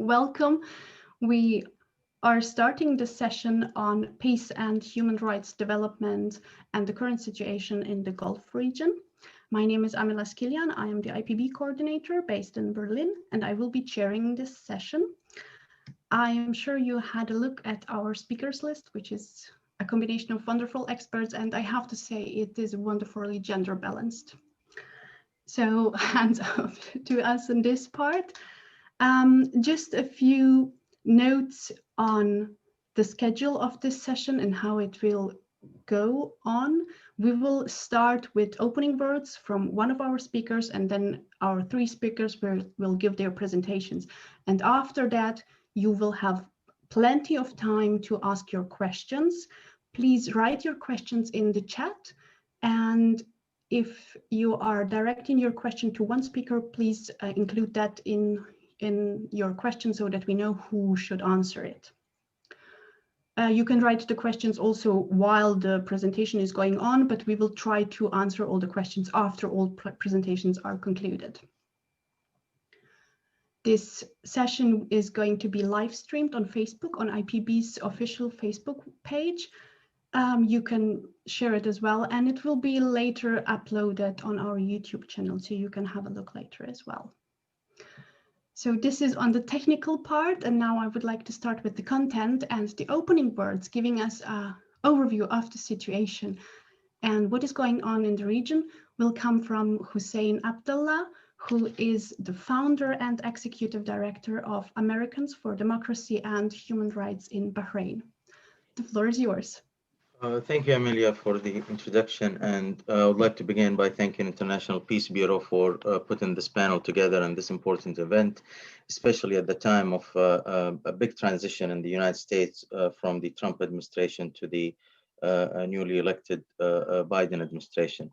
welcome. We are starting the session on peace and human rights development and the current situation in the Gulf region. My name is Amela Skiljan. I am the IPB coordinator based in Berlin, and I will be chairing this session. I am sure you had a look at our speakers list, which is a combination of wonderful experts, and I have to say it is wonderfully gender balanced. So hands up to us in this part. Just a few notes on the schedule of this session and how it will go on. We will start with opening words from one of our speakers, and then our three speakers will give their presentations. And after that, you will have plenty of time to ask your questions. Please write your questions in the chat, and if you are directing your question to one speaker, please include that in your question so that we know who should answer it. You can write the questions also while the presentation is going on, but we will try to answer all the questions after all presentations are concluded. This session is going to be live streamed on Facebook, on IPB's official Facebook page. You can share it as well, and it will be later uploaded on our YouTube channel, so you can have a look later as well. So this is on the technical part, and now I would like to start with the content and the opening words, giving us an overview of the situation and what is going on in the region will come from Husain Abdulla, who is the founder and executive director of Americans for Democracy and Human Rights in Bahrain. The floor is yours. Thank you, Amelia, for the introduction, and I would like to begin by thanking International Peace Bureau for putting this panel together and this important event, especially at the time of a big transition in the United States from the Trump administration to the newly elected Biden administration.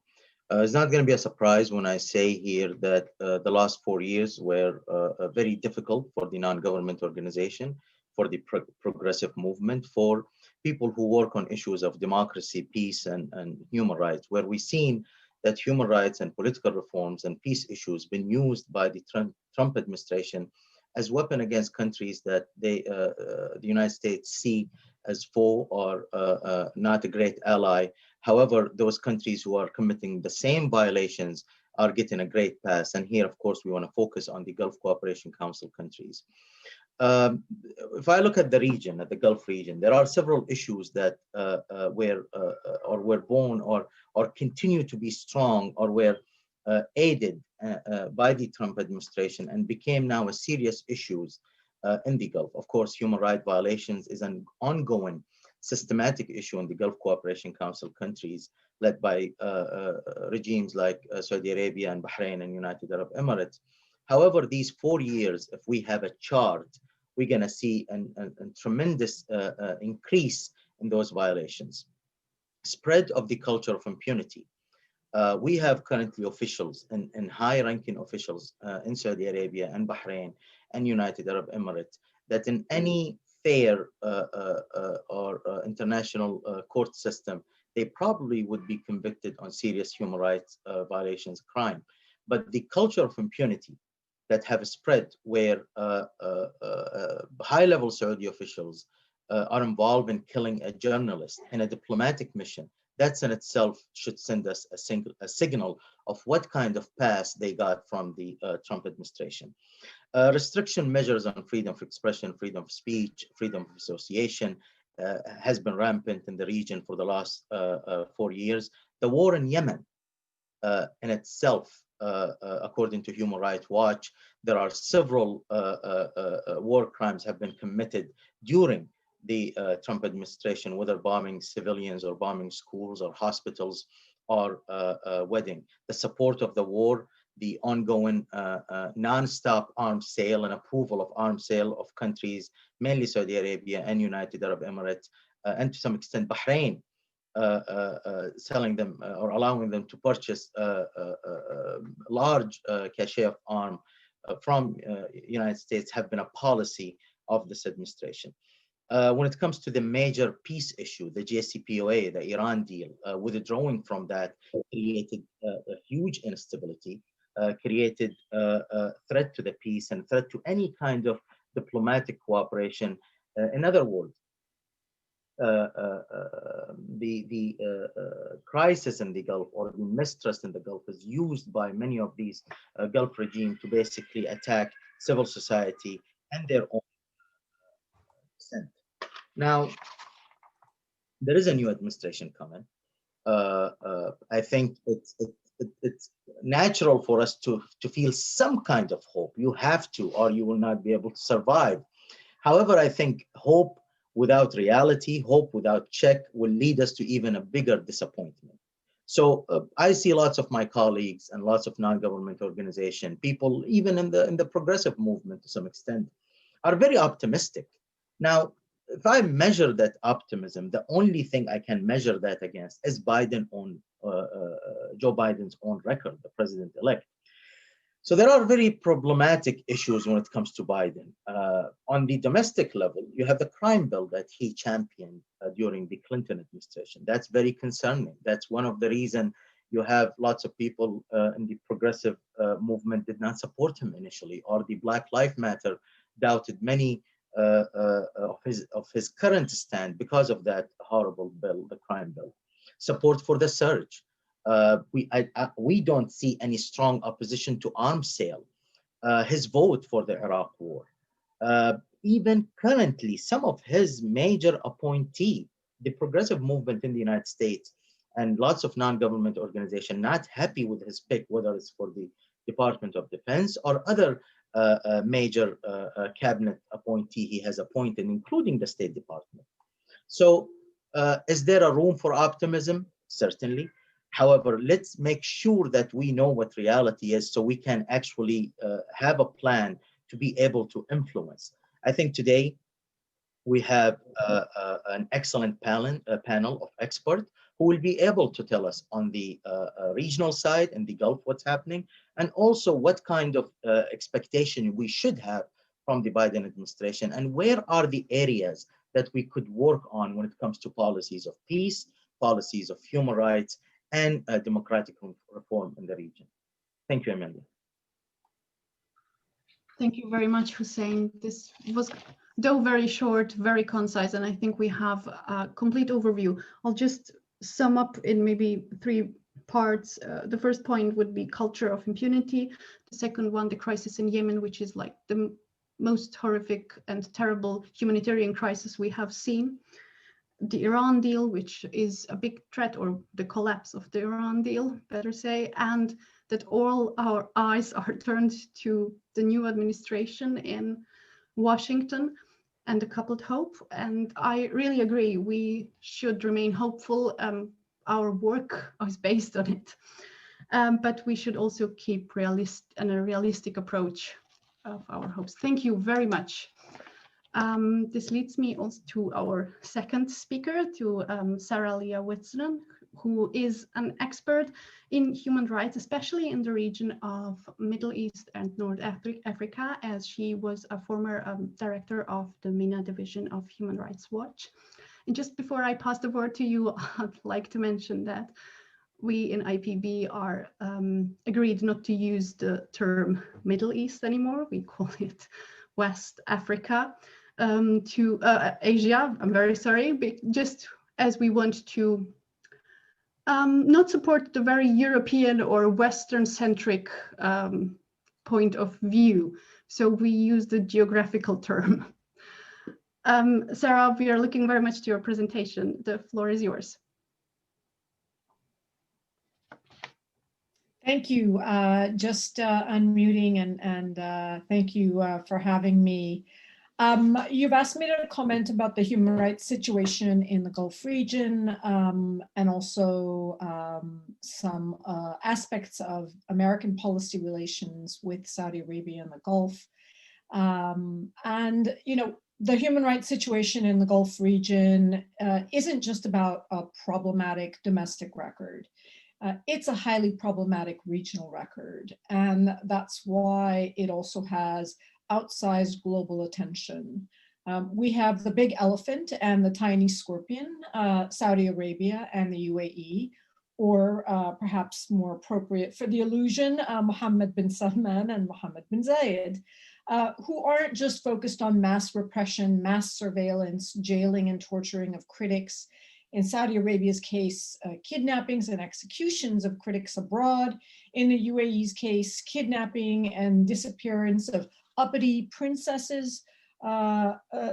It's not going to be a surprise when I say here that the last 4 years were very difficult for the non-government organization, for the progressive movement, for people who work on issues of democracy, peace, and human rights, where we've seen that human rights and political reforms and peace issues been used by the Trump administration as weapon against countries that the United States see as foe or not a great ally. However, those countries who are committing the same violations are getting a great pass. And here, of course, we want to focus on the Gulf Cooperation Council countries. If I look at the region, at the Gulf region, there are several issues that were born or continue to be strong or were aided by the Trump administration and became now a serious issues in the Gulf. Of course, human rights violations is an ongoing systematic issue in the Gulf Cooperation Council countries led by regimes like Saudi Arabia and Bahrain and United Arab Emirates. However, these 4 years, if we have a chart, we're going to see a tremendous increase in those violations. Spread of the culture of impunity. We have currently officials and high-ranking officials in Saudi Arabia and Bahrain and United Arab Emirates that in any fair or international court system, they probably would be convicted on serious human rights violations crime. But the culture of impunity that have spread where high-level Saudi officials are involved in killing a journalist in a diplomatic mission, that's in itself should send us a signal of what kind of pass they got from the Trump administration. Restriction measures on freedom of expression, freedom of speech, freedom of association has been rampant in the region for the last 4 years. The war in Yemen in itself, according to Human Rights Watch, there are several war crimes have been committed during the Trump administration, whether bombing civilians or bombing schools or hospitals or wedding. The support of the war, the ongoing non-stop arms sale and approval of arms sale of countries, mainly Saudi Arabia and United Arab Emirates, and to some extent Bahrain, selling them or allowing them to purchase large cache of arms from United States have been a policy of this administration. When it comes to the major peace issue, the JCPOA, the Iran deal, withdrawing from that created a huge instability, created a threat to the peace and threat to any kind of diplomatic cooperation. In other words, the crisis in the Gulf or the mistrust in the Gulf is used by many of these Gulf regimes to basically attack civil society and their own dissent. Now, there is a new administration coming. I think it's natural for us to feel some kind of hope. You have to, or you will not be able to survive. However, I think hope without reality, hope without check, will lead us to even a bigger disappointment. So I see lots of my colleagues and lots of non-government organization, people even in the progressive movement to some extent, are very optimistic. Now, if I measure that optimism, the only thing I can measure that against is Joe Biden's own record, the president-elect. So there are very problematic issues when it comes to Biden. On the domestic level, you have the crime bill that he championed during the Clinton administration. That's very concerning. That's one of the reasons you have lots of people in the progressive movement did not support him initially, or the Black Lives Matter doubted many of his current stand because of that horrible bill, the crime bill. Support for the surge. We don't see any strong opposition to arms sale. His vote for the Iraq war. Even currently, some of his major appointees, the progressive movement in the United States, and lots of non-government organizations not happy with his pick, whether it's for the Department of Defense or other major cabinet appointee he has appointed, including the State Department. So is there a room for optimism? Certainly. However, let's make sure that we know what reality is so we can actually have a plan to be able to influence. I think today we have an excellent panel of experts who will be able to tell us on the regional side in the Gulf what's happening, and also what kind of expectation we should have from the Biden administration, and where are the areas that we could work on when it comes to policies of peace, policies of human rights, and democratic reform in the region. Thank you, Amela. Thank you very much, Husain. This was, though very short, very concise, and I think we have a complete overview. I'll just sum up in maybe 3 parts. The first point would be culture of impunity. The second one, the crisis in Yemen, which is like the most horrific and terrible humanitarian crisis we have seen. The Iran deal, which is a big threat, or the collapse of the Iran deal, better say, and that all our eyes are turned to the new administration in Washington and the coupled hope. And I really agree, we should remain hopeful. Our work is based on it. But we should also keep a realistic approach of our hopes. Thank you very much. This leads me also to our second speaker, to Sarah Lia Whitson, who is an expert in human rights, especially in the region of Middle East and North Africa, as she was a former director of the MENA division of Human Rights Watch. And just before I pass the word to you, I'd like to mention that we in IPB are agreed not to use the term Middle East anymore. We call it West Africa. To Asia, I'm very sorry, but just as we want to not support the very European or Western-centric point of view. So we use the geographical term. Sarah, we are looking very much to your presentation. The floor is yours. Thank you. Just unmuting and thank you for having me. You've asked me to comment about the human rights situation in the Gulf region and also some aspects of American policy relations with Saudi Arabia and the Gulf. And, you know, the human rights situation in the Gulf region isn't just about a problematic domestic record. It's a highly problematic regional record. And that's why it also has outsized global attention. We have the big elephant and the tiny scorpion, Saudi Arabia and the UAE, or perhaps more appropriate for the illusion, Mohammed bin Salman and Mohammed bin Zayed. who aren't just focused on mass repression, mass surveillance, jailing and torturing of critics. In Saudi Arabia's case, kidnappings and executions of critics abroad. In the UAE's case, kidnapping and disappearance of uppity princesses.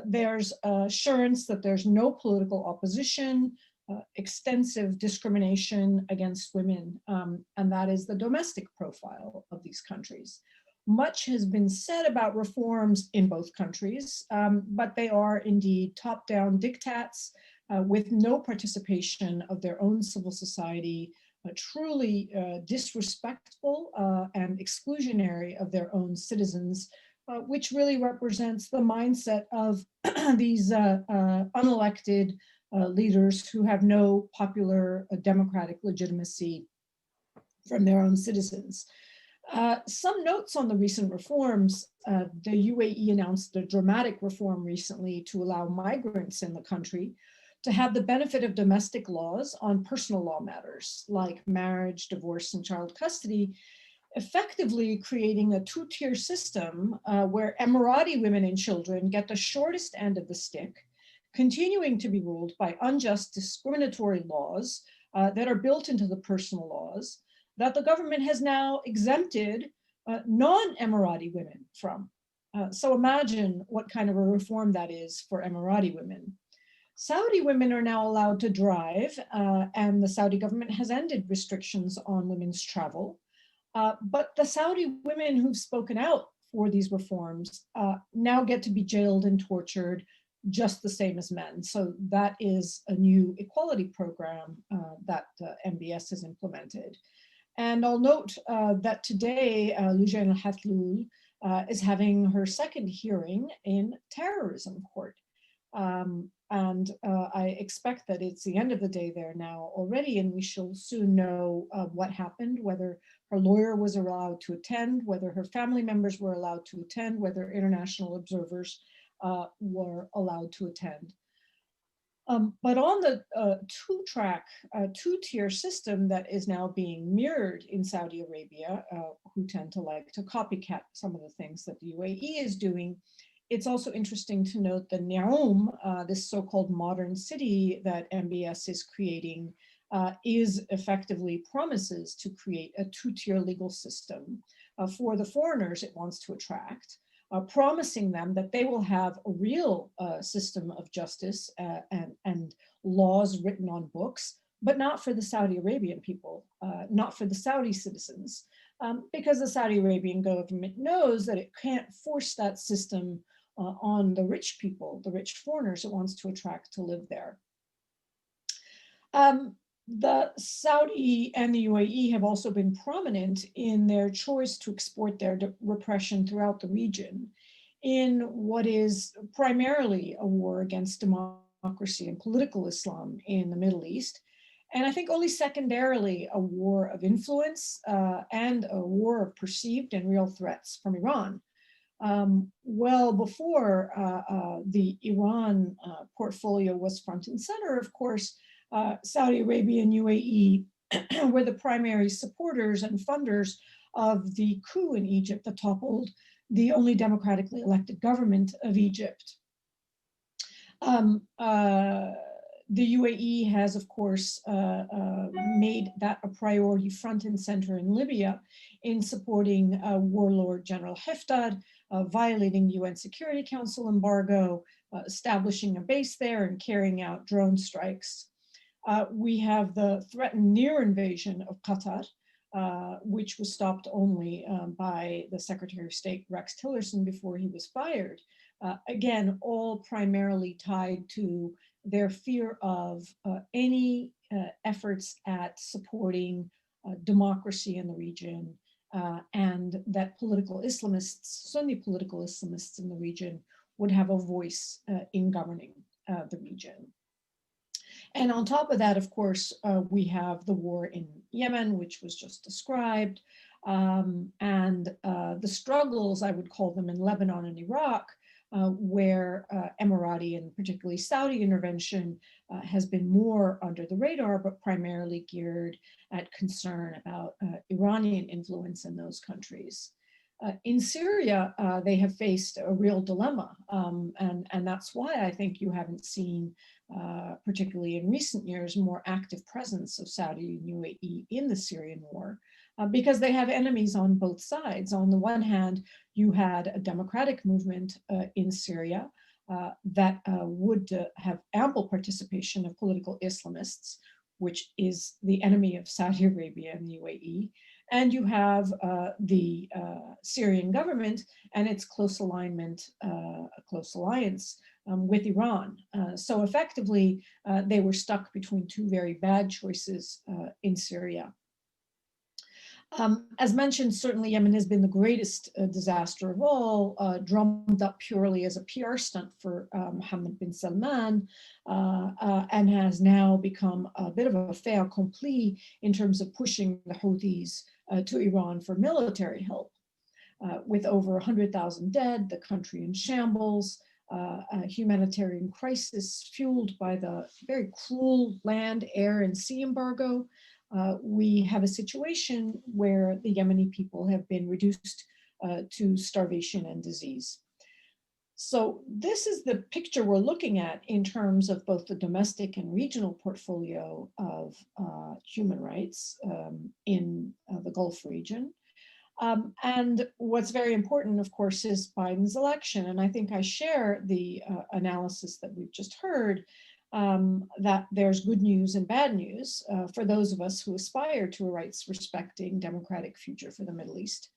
There's assurance that there's no political opposition, extensive discrimination against women, and that is the domestic profile of these countries. Much has been said about reforms in both countries, but they are indeed top-down diktats with no participation of their own civil society, truly disrespectful and exclusionary of their own citizens, which really represents the mindset of these unelected leaders who have no popular democratic legitimacy from their own citizens. Some notes on the recent reforms. The UAE announced a dramatic reform recently to allow migrants in the country to have the benefit of domestic laws on personal law matters like marriage, divorce, and child custody, effectively creating a two-tier system where Emirati women and children get the shortest end of the stick, continuing to be ruled by unjust discriminatory laws that are built into the personal laws that the government has now exempted non-Emirati women from. So imagine what kind of a reform that is for Emirati women. Saudi women are now allowed to drive, and the Saudi government has ended restrictions on women's travel. But the Saudi women who've spoken out for these reforms now get to be jailed and tortured just the same as men. So that is a new equality program that MBS has implemented. And I'll note that today, Lujain al-Hathloul is having her second hearing in terrorism court. I expect that it's the end of the day there now already, and we shall soon know what happened, whether her lawyer was allowed to attend, whether her family members were allowed to attend, whether international observers were allowed to attend. But on the two-track, two-tier system that is now being mirrored in Saudi Arabia, who tend to like to copycat some of the things that the UAE is doing, it's also interesting to note the Neom, this so-called modern city that MBS is creating, is effectively promises to create a two-tier legal system for the foreigners it wants to attract, promising them that they will have a real system of justice and laws written on books, but not for the Saudi Arabian people, not for the Saudi citizens, because the Saudi Arabian government knows that it can't force that system on the rich people, the rich foreigners it wants to attract to live there. The Saudi and the UAE have also been prominent in their choice to export their repression throughout the region in what is primarily a war against democracy and political Islam in the Middle East. And I think only secondarily a war of influence and a war of perceived and real threats from Iran. Well before the Iran portfolio was front and center, of course, Saudi Arabia and UAE were the primary supporters and funders of the coup in Egypt that toppled the only democratically elected government of Egypt. The UAE has, of course, made that a priority front and center in Libya in supporting warlord General Haftar, violating the UN Security Council embargo, establishing a base there and carrying out drone strikes. We have the threatened near invasion of Qatar, which was stopped only by the Secretary of State Rex Tillerson before he was fired. Again, all primarily tied to their fear of any efforts at supporting democracy in the region, and that political Islamists, Sunni political Islamists in the region would have a voice in governing the region. And on top of that, of course, we have the war in Yemen, which was just described, and the struggles, I would call them, in Lebanon and Iraq, where Emirati and particularly Saudi intervention has been more under the radar, but primarily geared at concern about Iranian influence in those countries. In Syria, they have faced a real dilemma, and that's why I think you haven't seen, particularly in recent years, more active presence of Saudi and UAE in the Syrian war, because they have enemies on both sides. On the one hand, you had a democratic movement in Syria that would have ample participation of political Islamists, which is the enemy of Saudi Arabia and the UAE. And you have the Syrian government and its close alignment, close alliance with Iran. So effectively, they were stuck between two very bad choices in Syria. As mentioned, certainly Yemen has been the greatest disaster of all, drummed up purely as a PR stunt for Mohammed bin Salman, and has now become a bit of a fait accompli in terms of pushing the Houthis to Iran for military help. With over 100,000 dead, the country in shambles, a humanitarian crisis fueled by the very cruel land, air, and sea embargo, we have a situation where the Yemeni people have been reduced to starvation and disease. So this is the picture we're looking at in terms of both the domestic and regional portfolio of human rights in the Gulf region. And what's very important, of course, is Biden's election. And I think I share the analysis that we've just heard, that there's good news and bad news for those of us who aspire to a rights-respecting democratic future for the Middle East.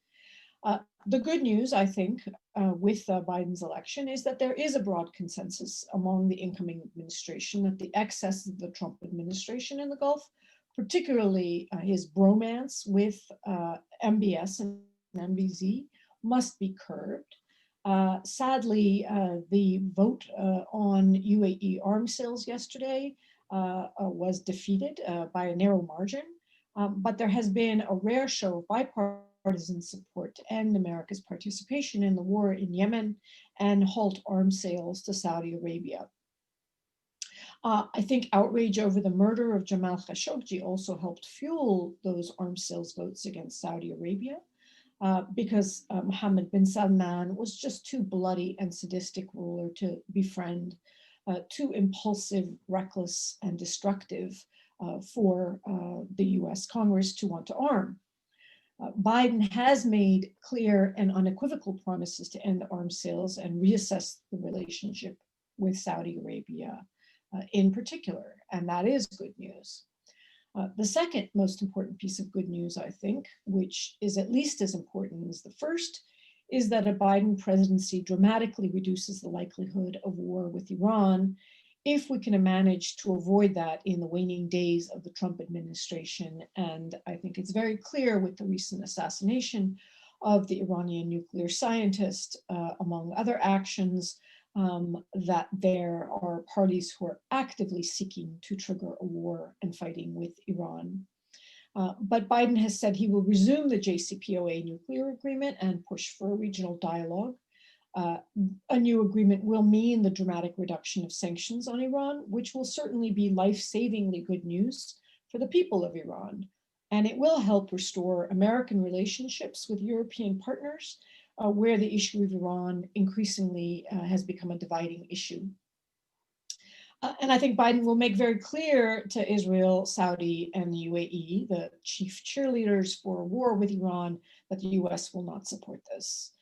The good news, I think, with Biden's election is that there is a broad consensus among the incoming administration that the excesses of the Trump administration in the Gulf, particularly his bromance with MBS and MBZ, must be curbed. Sadly, the vote on UAE arms sales yesterday was defeated by a narrow margin, but there has been a rare show of bipartisan support to end America's participation in the war in Yemen and halt arms sales to Saudi Arabia. I think outrage over the murder of Jamal Khashoggi also helped fuel those arms sales votes against Saudi Arabia. Because Mohammed bin Salman was just too bloody and sadistic ruler to befriend, too impulsive, reckless, and destructive for the US Congress to want to arm. Biden has made clear and unequivocal promises to end arms sales and reassess the relationship with Saudi Arabia in particular, and that is good news. The second most important piece of good news, I think, which is at least as important as the first, is that a Biden presidency dramatically reduces the likelihood of war with Iran if we can manage to avoid that in the waning days of the Trump administration. And I think it's very clear with the recent assassination of the Iranian nuclear scientist, among other actions, that there are parties who are actively seeking to trigger a war and fighting with Iran. But Biden has said he will resume the JCPOA nuclear agreement and push for a regional dialogue. A new agreement will mean the dramatic reduction of sanctions on Iran, which will certainly be life-savingly good news for the people of Iran. And it will help restore American relationships with European partners, where the issue of Iran increasingly has become a dividing issue. And I think Biden will make very clear to Israel, Saudi, and the UAE, the chief cheerleaders for a war with Iran, that the US will not support this.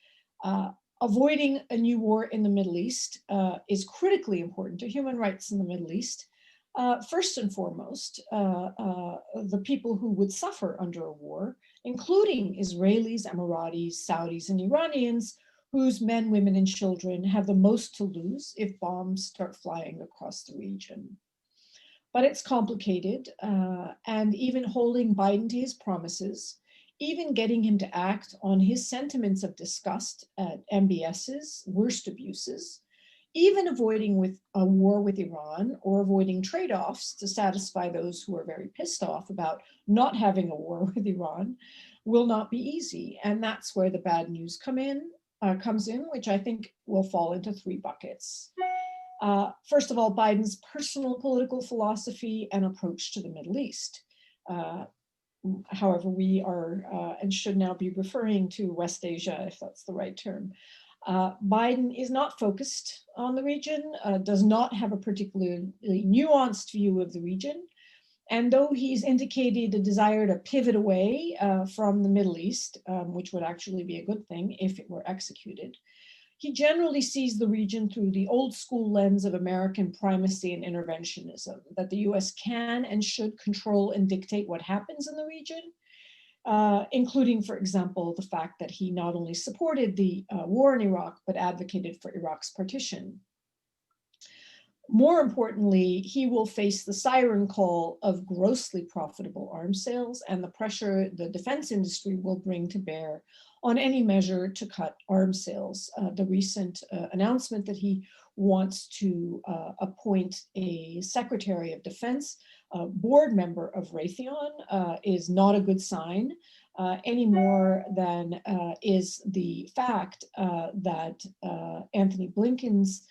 Avoiding a new war in the Middle East is critically important to human rights in the Middle East. First and foremost, the people who would suffer under a war, including Israelis, Emiratis, Saudis, and Iranians, whose men, women, and children have the most to lose if bombs start flying across the region. But it's complicated, and even holding Biden to his promises, even getting him to act on his sentiments of disgust at MBS's worst abuses, even avoiding with a war with Iran or avoiding trade-offs to satisfy those who are very pissed off about not having a war with Iran, will not be easy. And that's where the bad news comes in, which I think will fall into three buckets. First of all, Biden's personal political philosophy and approach to the Middle East. However, we are and should now be referring to West Asia, if that's the right term. Biden is not focused on the region, does not have a particularly nuanced view of the region. And though he's indicated a desire to pivot away from the Middle East, which would actually be a good thing if it were executed, he generally sees the region through the old school lens of American primacy and interventionism, that the US can and should control and dictate what happens in the region, including, for example, the fact that he not only supported the war in Iraq, but advocated for Iraq's partition. More importantly, he will face the siren call of grossly profitable arms sales and the pressure the defense industry will bring to bear on any measure to cut arms sales. The recent announcement that he wants to appoint a Secretary of Defense, board member of Raytheon, is not a good sign, any more than is the fact that Anthony Blinken's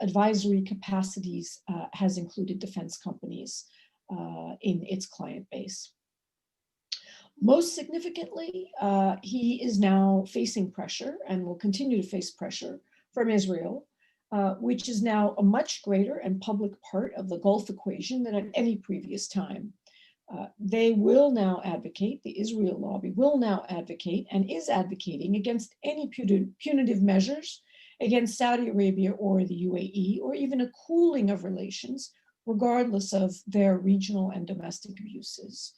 advisory capacities has included defense companies in its client base. Most significantly, he is now facing pressure and will continue to face pressure from Israel, which is now a much greater and public part of the Gulf equation than at any previous time. They will now advocate, the Israel lobby will now advocate and is advocating against any punitive measures against Saudi Arabia or the UAE, or even a cooling of relations, regardless of their regional and domestic abuses.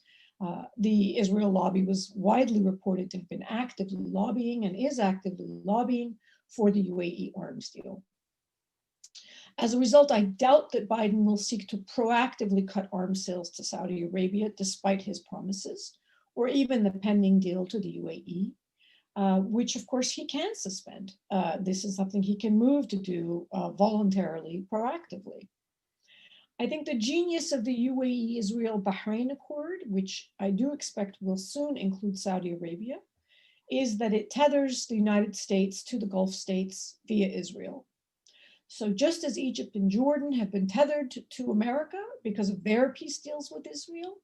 The Israel lobby was widely reported to have been actively lobbying and is actively lobbying for the UAE arms deal. As a result, I doubt that Biden will seek to proactively cut arms sales to Saudi Arabia, despite his promises, or even the pending deal to the UAE. Which of course he can suspend. This is something he can move to do voluntarily, proactively. I think the genius of the UAE-Israel-Bahrain Accord, which I do expect will soon include Saudi Arabia, is that it tethers the United States to the Gulf states via Israel. So just as Egypt and Jordan have been tethered to America because of their peace deals with Israel,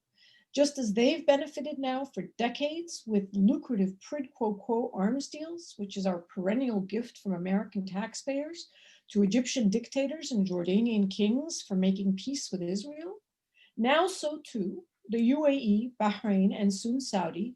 just as they've benefited now for decades with lucrative quid pro quo arms deals, which is our perennial gift from American taxpayers to Egyptian dictators and Jordanian kings for making peace with Israel, now so too, the UAE, Bahrain, and soon Saudi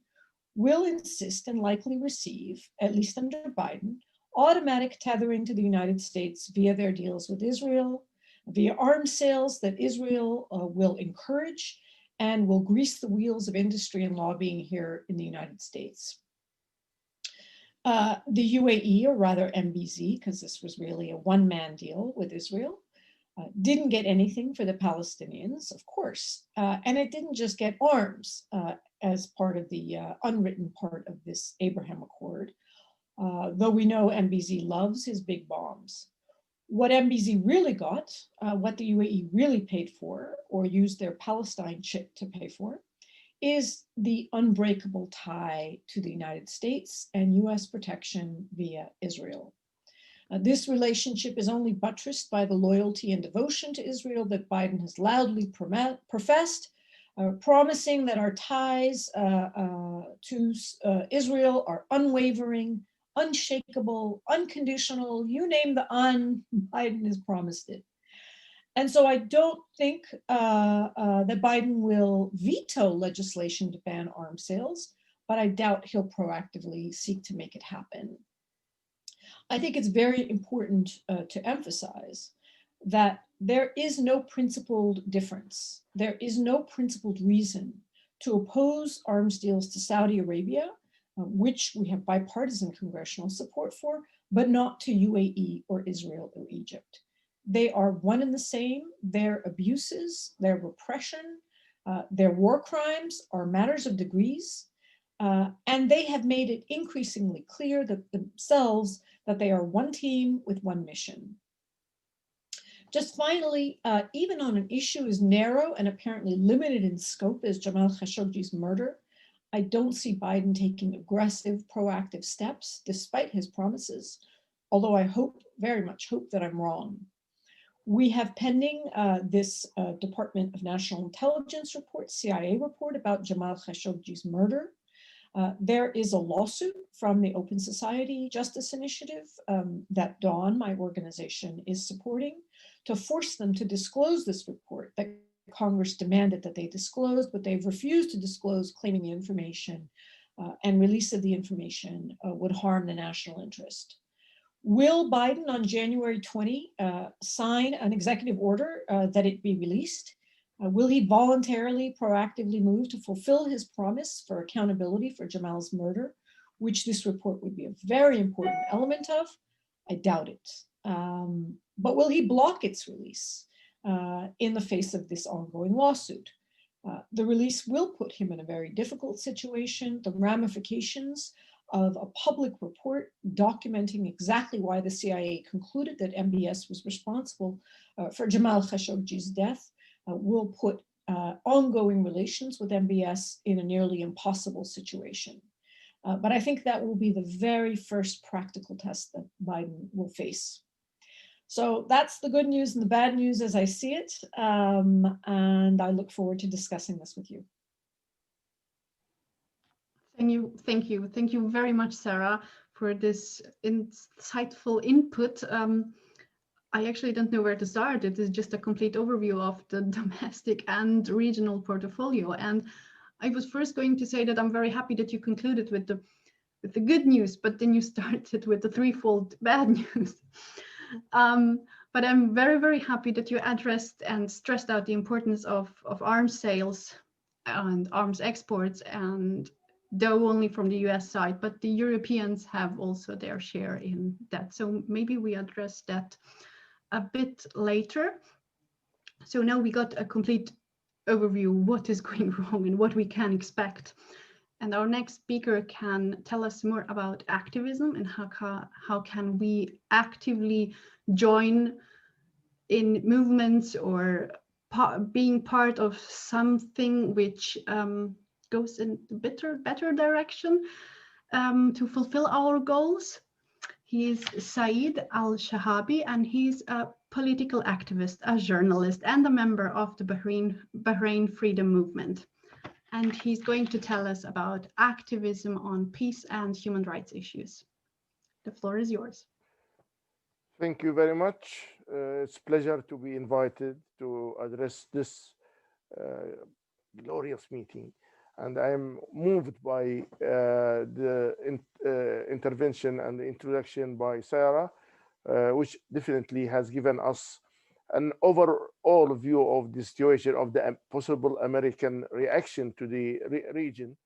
will insist and likely receive, at least under Biden, automatic tethering to the United States via their deals with Israel, via arms sales that Israel will encourage, and will grease the wheels of industry and lobbying here in the United States. The UAE, or rather MBZ, because this was really a one-man deal with Israel, didn't get anything for the Palestinians, of course, and it didn't just get arms as part of the unwritten part of this Abraham Accord, though we know MBZ loves his big bombs. What MBZ really got, what the UAE really paid for, or used their Palestine chip to pay for, is the unbreakable tie to the United States and US protection via Israel. This relationship is only buttressed by the loyalty and devotion to Israel that Biden has loudly professed, promising that our ties to Israel are unwavering, unshakable, unconditional, you name the Biden has promised it. And so I don't think that Biden will veto legislation to ban arms sales, but I doubt he'll proactively seek to make it happen. I think it's very important to emphasize that there is no principled difference. There is no principled reason to oppose arms deals to Saudi Arabia, which we have bipartisan congressional support for, but not to UAE or Israel or Egypt. They are one and the same. Their abuses, their repression, their war crimes are matters of degrees, and they have made it increasingly clear that themselves that they are one team with one mission. Just finally, even on an issue as narrow and apparently limited in scope as Jamal Khashoggi's murder, I don't see Biden taking aggressive, proactive steps despite his promises, although I hope, very much hope that I'm wrong. We have pending this Department of National Intelligence report, CIA report about Jamal Khashoggi's murder. There is a lawsuit from the Open Society Justice Initiative that Dawn, my organization, is supporting to force them to disclose this report that Congress demanded that they disclose, but they've refused to disclose, claiming the information and release of the information would harm the national interest. Will Biden on January 20 sign an executive order that it be released? Will he voluntarily, proactively move to fulfill his promise for accountability for Jamal's murder, which this report would be a very important element of? I doubt it. But will he block its release in the face of this ongoing lawsuit? The release will put him in a very difficult situation. The ramifications of a public report documenting exactly why the CIA concluded that MBS was responsible for Jamal Khashoggi's death will put ongoing relations with MBS in a nearly impossible situation. But I think that will be the very first practical test that Biden will face. So that's the good news and the bad news as I see it. And I look forward to discussing this with you. Thank you very much, Sarah, for this insightful input. I actually don't know where to start. It is just a complete overview of the domestic and regional portfolio. And I was first going to say that I'm very happy that you concluded with the good news, but then you started with the threefold bad news. But I'm very, very happy that you addressed and stressed out the importance of arms sales and arms exports, and though only from the US side, but the Europeans have also their share in that. So maybe we address that a bit later. So now we got a complete overview what is going wrong and what we can expect. And our next speaker can tell us more about activism and how can we actively join in movements or being part of something which goes in a better direction to fulfill our goals. He is Saeed al-Shehabi, and he's a political activist, a journalist, and a member of the Bahrain Freedom Movement. And he's going to tell us about activism on peace and human rights issues. The floor is yours. Thank you very much. It's a pleasure to be invited to address this glorious meeting. And I am moved by the intervention and the introduction by Sarah, which definitely has given us an overall view of the situation of the possible American reaction to the region.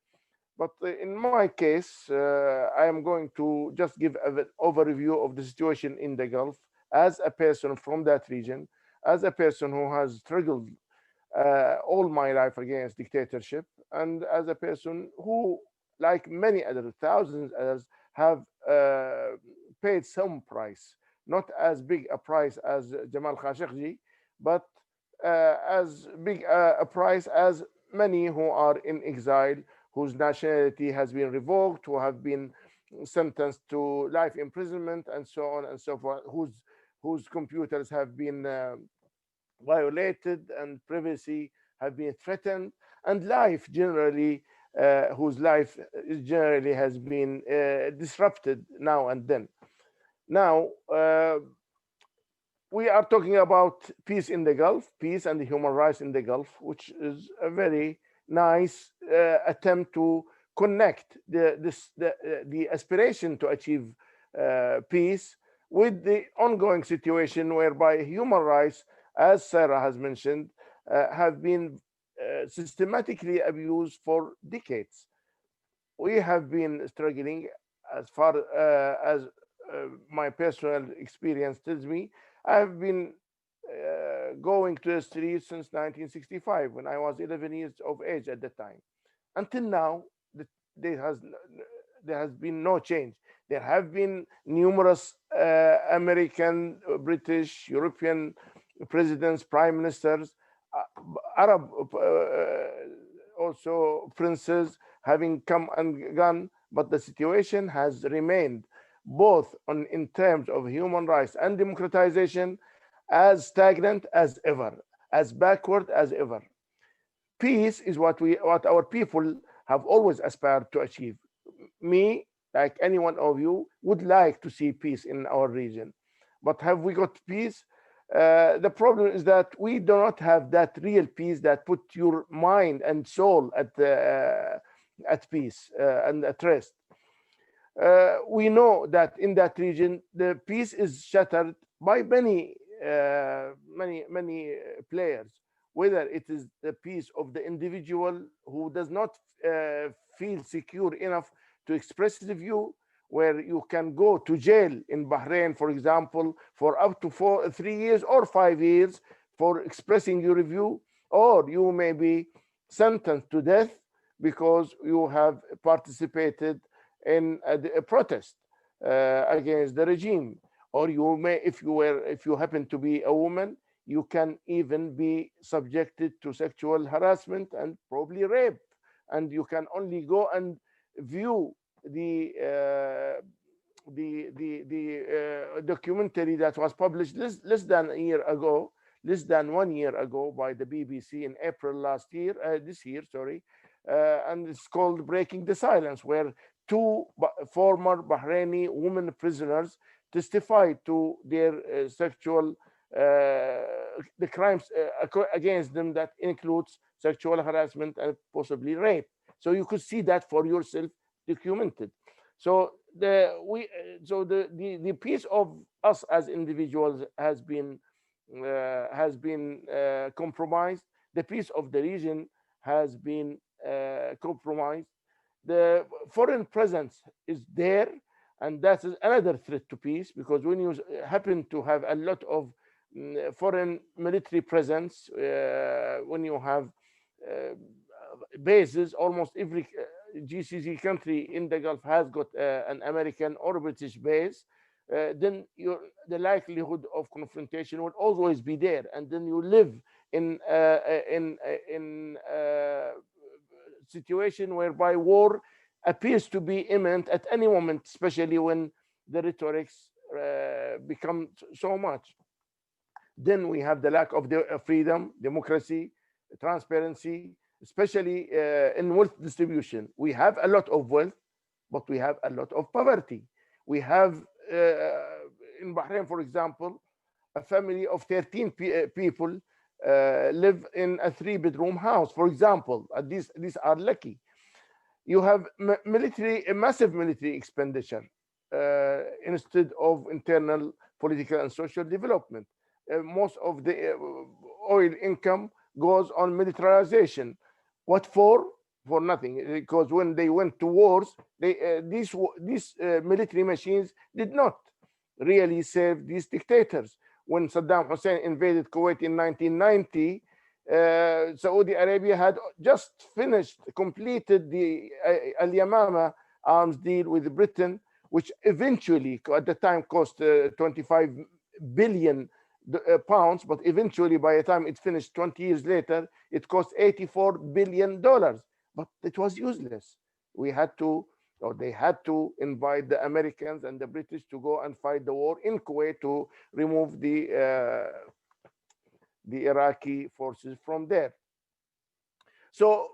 But in my case, I am going to just give an overview of the situation in the Gulf as a person from that region, as a person who has struggled all my life against dictatorship, and as a person who, like many other thousands others, have paid some price, not as big a price as Jamal Khashoggi, but as big a price as many who are in exile, whose nationality has been revoked, who have been sentenced to life imprisonment, and so on and so forth, whose computers have been violated and privacy have been threatened, and life generally, whose life generally has been disrupted now and then. Now, we are talking about peace in the Gulf, peace and the human rights in the Gulf, which is a very nice attempt to connect the aspiration to achieve peace with the ongoing situation whereby human rights, as Sarah has mentioned, have been systematically abused for decades. We have been struggling, as far as my personal experience tells me. I've been going to the streets since 1965, when I was 11 years of age at that time. Until now, there has been no change. There have been numerous American, British, European presidents, prime ministers, Arab also princes having come and gone, but the situation has remained both in terms of human rights and democratization as stagnant as ever, as backward as ever. Peace is what our people have always aspired to achieve. Me, like any one of you, would like to see peace in our region. But have we got peace? The problem is that we do not have that real peace that put your mind and soul at peace and at rest. We know that in that region, the peace is shattered by many players, whether it is the peace of the individual who does not feel secure enough to express his view, where you can go to jail in Bahrain, for example, for up to 3 years or 5 years for expressing your view, or you may be sentenced to death because you have participated in a protest against the regime. Or you may, if you happen to be a woman, you can even be subjected to sexual harassment and probably rape. And you can only go and view the documentary that was published less than 1 year ago by the BBC in April this year, sorry, and it's called "Breaking the Silence," where two former Bahraini women prisoners testified to their sexual the crimes against them that includes sexual harassment and possibly rape. So you could see that for yourself documented. So the piece of us as individuals has been compromised. The peace of the region has been compromised. The foreign presence is there, and that is another threat to peace, because when you happen to have a lot of foreign military presence, when you have bases, almost every GCC country in the Gulf has got an American or British base, then the likelihood of confrontation will always be there, and then you live in situation whereby war appears to be imminent at any moment, especially when the rhetorics become so much. Then we have the lack of freedom, democracy, transparency, especially in wealth distribution. We have a lot of wealth, but we have a lot of poverty. We have, in Bahrain, for example, a family of 13 people live in a 3-bedroom house, for example. These are lucky. You have a massive military expenditure instead of internal political and social development. Most of the oil income goes on militarization. What for? For nothing. Because when they went to wars, these military machines did not really save these dictators. When Saddam Hussein invaded Kuwait in 1990, Saudi Arabia had just completed the al-Yamama arms deal with Britain, which eventually, at the time, cost 25 billion pounds, but eventually, by the time it finished 20 years later, it cost $84 billion. But it was useless. They had to invite the Americans and the British to go and fight the war in Kuwait to remove the Iraqi forces from there. So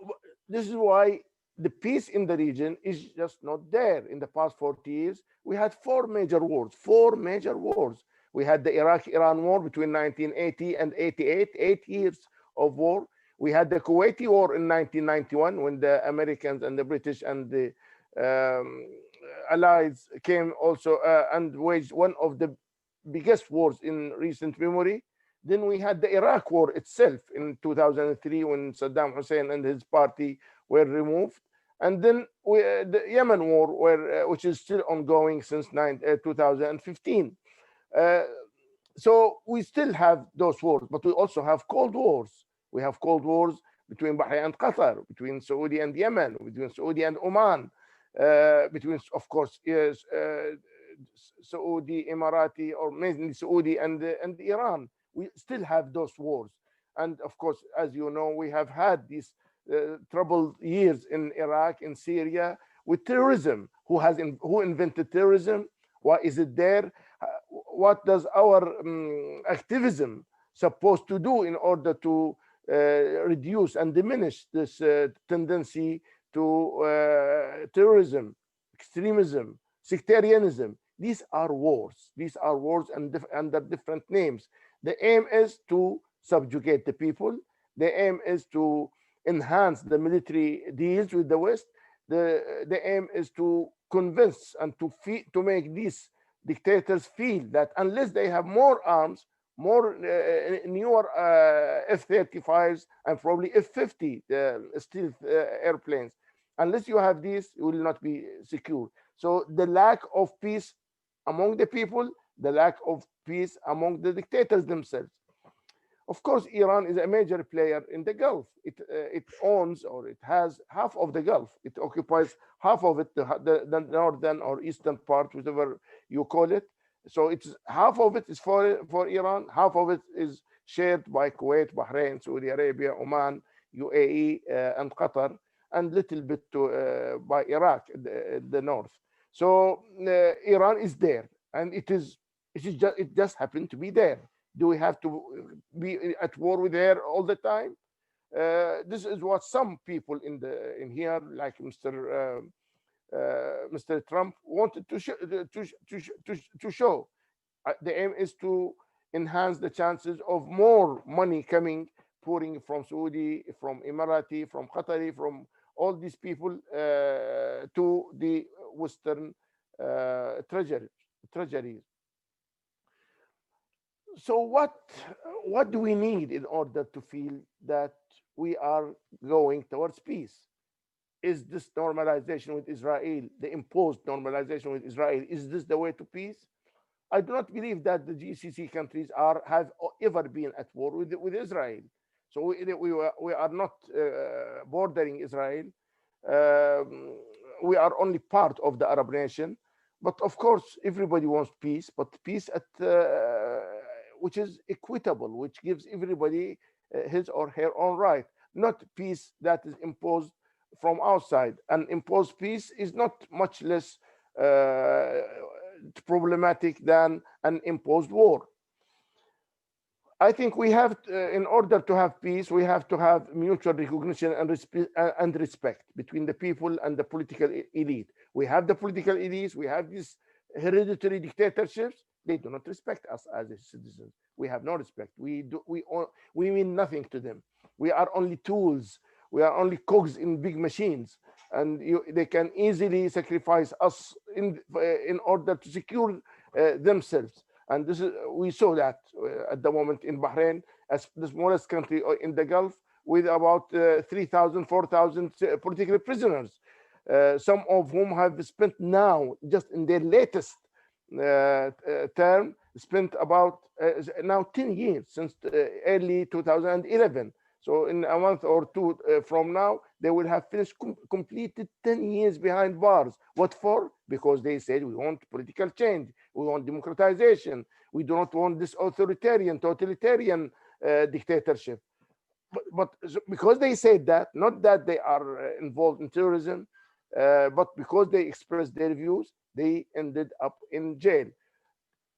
this is why the peace in the region is just not there. In the past 40 years, we had four major wars. We had the Iraq-Iran war between 1980 and 88, 8 years of war. We had the Kuwaiti war in 1991, when the Americans and the British and the allies came also and waged one of the biggest wars in recent memory. Then we had the Iraq war itself in 2003, when Saddam Hussein and his party were removed. And then the Yemen war, which is still ongoing since 2015. So we still have those wars, but we also have cold wars. We have cold wars between Bahrain and Qatar, between Saudi and Yemen, between Saudi and Oman, between, of course, Saudi, Emirati, or mainly Saudi and Iran. We still have those wars. And of course, as you know, we have had these troubled years in Iraq, in Syria, with terrorism. Who invented terrorism? Why is it there? what does our activism supposed to do in order to reduce and diminish this tendency to terrorism, extremism, sectarianism? These are wars. These are wars and under different names. The aim is to subjugate the people. The aim is to enhance the military deals with the West. The aim is to convince and to make these dictators feel that unless they have more arms, more newer F-35s and probably F-50 stealth airplanes, unless you have these, you will not be secure. So the lack of peace among the people, the lack of peace among the dictators themselves. Of course, Iran is a major player in the Gulf. It owns, or it has, half of the Gulf. It occupies half of it, the northern or eastern part, whichever you call it. So it's half of it is for Iran, half of it is shared by Kuwait, Bahrain, Saudi Arabia, Oman, UAE, and Qatar, and little bit by Iraq, the north. So Iran is there, and it just happened to be there. Do we have to be at war with her all the time? This is what some people in here, like Mr. Trump, wanted to show. The aim is to enhance the chances of more money pouring from Saudi, from Emirati, from Qatari, from all these people to the Western treasuries. So what do we need in order to feel that we are going towards peace? Is this normalization with Israel, the imposed normalization with Israel, is this the way to peace? I do not believe that the GCC countries have ever been at war with Israel. So we are not bordering Israel. We are only part of the Arab nation. But of course, everybody wants peace, but peace which is equitable, which gives everybody his or her own right, not peace that is imposed from outside. And imposed peace is not much less problematic than an imposed war. I think we have, in order to have peace, we have to have mutual recognition and respect between the people and the political elite. We have the political elites, we have these hereditary dictatorships. They do not respect us as citizens. We have no respect. We mean nothing to them. We are only tools. We are only cogs in big machines, and they can easily sacrifice us in order to secure themselves. And we saw that at the moment in Bahrain, as the smallest country in the Gulf, with about 3,000, 4,000 political prisoners, some of whom have spent now, just in their latest term, spent about now 10 years, since early 2011. So in a month or two from now, they will have finished completed 10 years behind bars. What for? Because they said, we want political change, we want democratization, we do not want this authoritarian, totalitarian dictatorship. But because they said that, not that they are involved in terrorism, but because they expressed their views, they ended up in jail.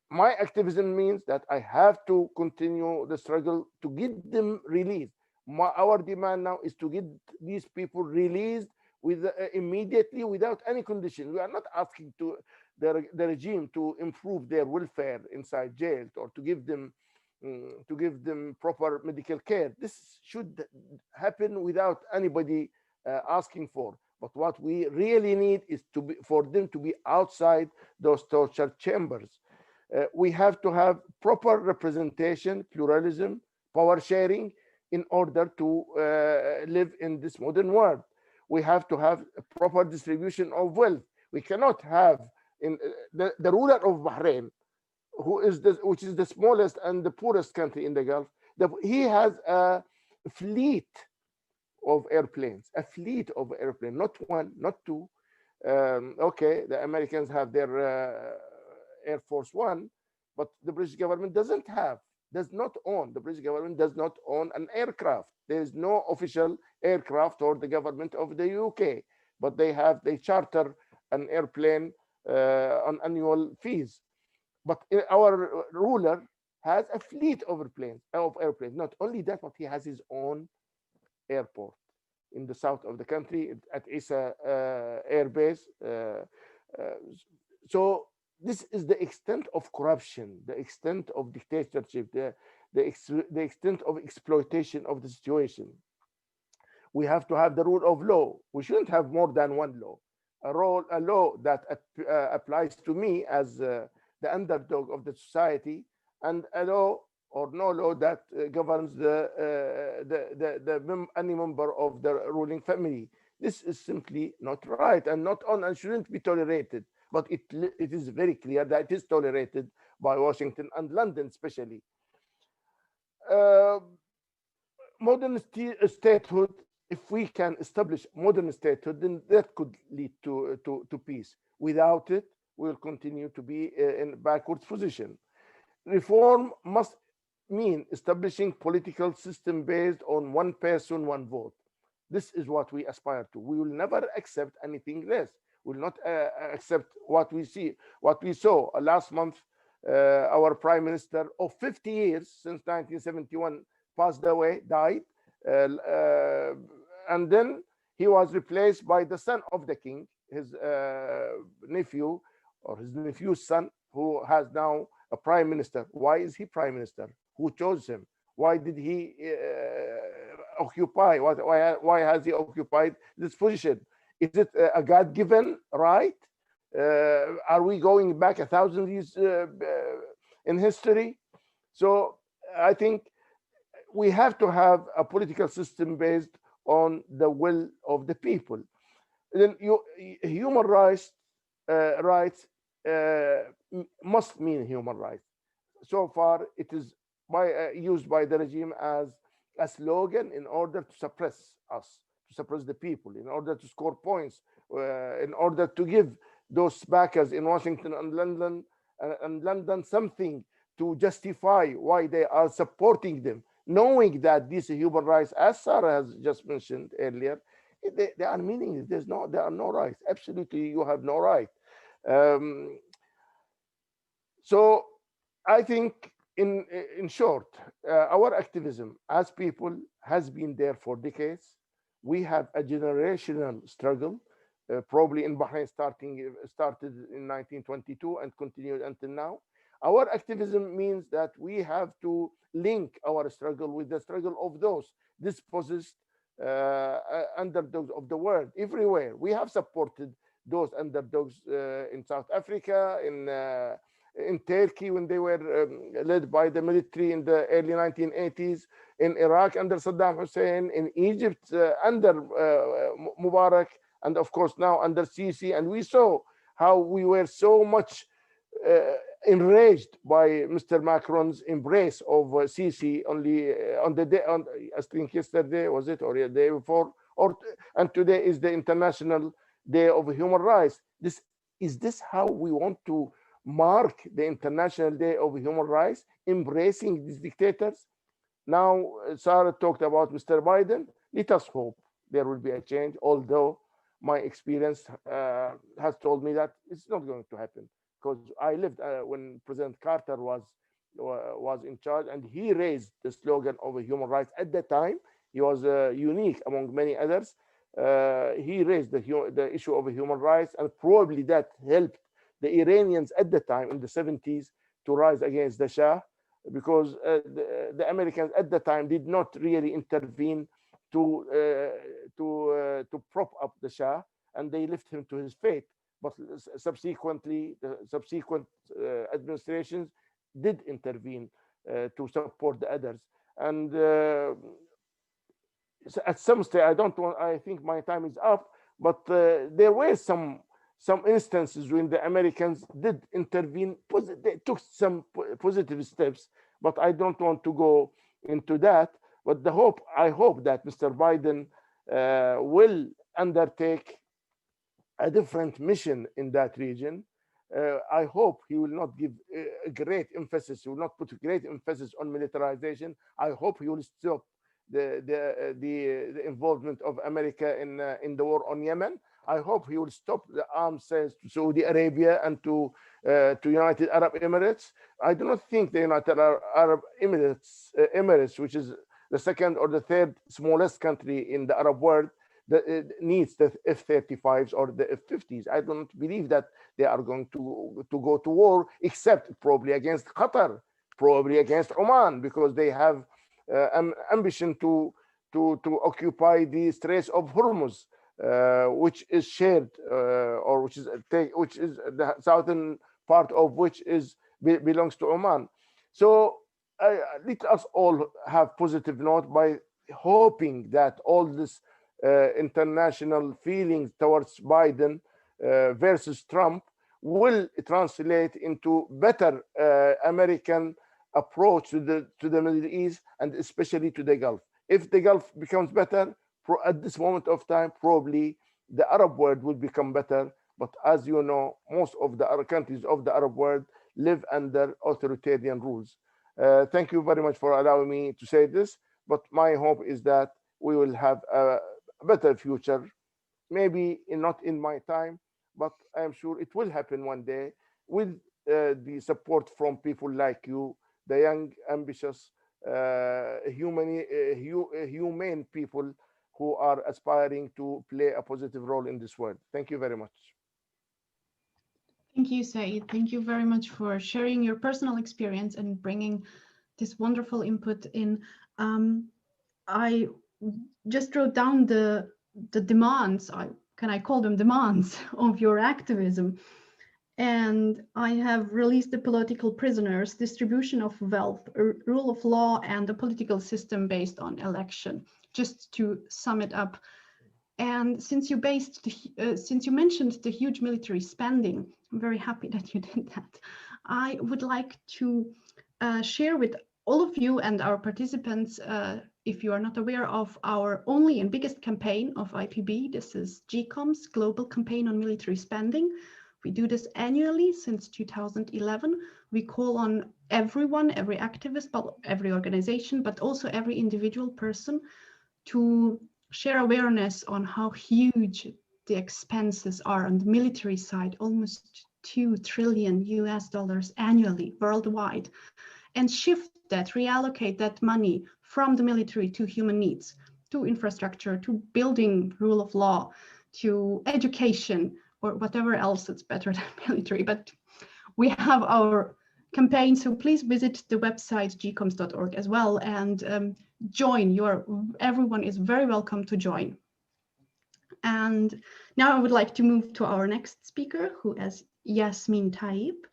My activism means that I have to continue the struggle to get them released. Our demand now is to get these people released immediately, without any condition. We are not asking the regime to improve their welfare inside jail, or to give them proper medical care. This should happen without anybody asking for. But what we really need is for them to be outside those torture chambers. We have to have proper representation, pluralism, power sharing, in order to live in this modern world. We have to have a proper distribution of wealth. We cannot have the ruler of Bahrain, which is the smallest and the poorest country in the Gulf. He has a fleet of airplanes, not one, not two. Okay, the Americans have their Air Force One, but the British government does not own. The British government does not own an aircraft. There is no official aircraft for the government of the UK, but they charter an airplane on annual fees. But our ruler has a fleet of airplanes. Not only that, but he has his own airport in the south of the country at Isa Air Base. So this is the extent of corruption, the extent of dictatorship, the extent of exploitation of the situation. We have to have the rule of law. We shouldn't have more than one law. A law that applies to me as the underdog of the society, and a law or no law that governs any member of the ruling family. This is simply not right and not on and shouldn't be tolerated. But it is very clear that it is tolerated by Washington and London, especially. Modern statehood, if we can establish modern statehood, then that could lead to peace. Without it, we'll continue to be in a backwards position. Reform must mean establishing political system based on one person, one vote. This is what we aspire to. We will never accept anything less. We will not accept what we see, what we saw last month. Our prime minister of 50 years since 1971 passed away, died, and then he was replaced by the son of the king, his nephew or his nephew's son, who has now a prime minister. Why is he prime minister? Who chose him? Why did he occupy? Why has he occupied this position? Is it a God-given right? Are we going back 1,000 years in history? So I think we have to have a political system based on the will of the people. Then human rights must mean human rights. So far, it is used by the regime as a slogan in order to suppress us, to suppress the people, in order to score points, in order to give those backers in Washington and London something to justify why they are supporting them, knowing that these human rights, as Sarah has just mentioned earlier, they are meaningless. There are no rights. Absolutely, you have no right. So I think, in short, our activism as people has been there for decades. We have a generational struggle, probably in Bahrain started in 1922 and continued until now. Our activism means that we have to link our struggle with the struggle of those dispossessed underdogs of the world everywhere. We have supported those underdogs in South Africa, in Turkey when they were led by the military in the early 1980s, in Iraq under Saddam Hussein, in Egypt under Mubarak, and of course now under Sisi. And we saw how we were so much enraged by Mr. Macron's embrace of Sisi only on the day, I think yesterday was it, or the day before, and today is the International Day of Human Rights. Is this how we want to mark the International Day of Human Rights, embracing these dictators? Now, Sarah talked about Mr. Biden. Let us hope there will be a change, although my experience has told me that it's not going to happen, because I lived when President Carter was in charge, and he raised the slogan of human rights. At that time, he was unique among many others. He raised the issue of human rights, and probably that helped the Iranians at the time in the 70s to rise against the Shah, because the Americans at the time did not really intervene to prop up the Shah, and they left him to his fate. But subsequently, the subsequent administrations did intervene to support the others. And at some stage, I think my time is up, but there were some instances when the Americans did intervene. They took some positive steps, but I don't want to go into that. But I hope that Mr. Biden will undertake a different mission in that region. I hope he will not give a great emphasis. He will not put a great emphasis on militarization. I hope he will stop the involvement of America in the war on Yemen. I hope he will stop the arms sales to Saudi Arabia and to United Arab Emirates. I do not think the United Arab Emirates, which is the second or the third smallest country in the Arab world, that needs the F-35s or the F-50s. I don't believe that they are going to go to war, except probably against Qatar, probably against Oman, because they have ambition to occupy the Straits of Hormuz, which is shared, or which is the southern part of which belongs to Oman. So let us all have positive note by hoping that all this international feelings towards Biden versus Trump will translate into better American approach to the Middle East, and especially to the Gulf. If the Gulf becomes better, at this moment of time, probably the Arab world will become better. But as you know, most of the other countries of the Arab world live under authoritarian rules. Thank you very much for allowing me to say this. But my hope is that we will have a better future, maybe not in my time, but I am sure it will happen one day with the support from people like you, the young, ambitious, humane people who are aspiring to play a positive role in this world. Thank you very much. Thank you, Saeed. Thank you very much for sharing your personal experience and bringing this wonderful input in. I just wrote down the demands, can I call them demands, of your activism. And I have released the political prisoners, distribution of wealth, rule of law, and the political system based on election, just to sum it up. And since you mentioned the huge military spending, I'm very happy that you did that. I would like to share with all of you and our participants, if you are not aware of our only and biggest campaign of IPB, this is GCOM's Global Campaign on Military Spending. We do this annually since 2011. We call on everyone, every activist, but every organization, but also every individual person to share awareness on how huge the expenses are on the military side, almost $2 trillion annually worldwide, and shift that, reallocate that money from the military to human needs, to infrastructure, to building rule of law, to education, or whatever else that's better than military. But we have our campaign, so please visit the website gcoms.org as well and join. Everyone is very welcome to join. And now I would like to move to our next speaker, who is Yasmine Taeb.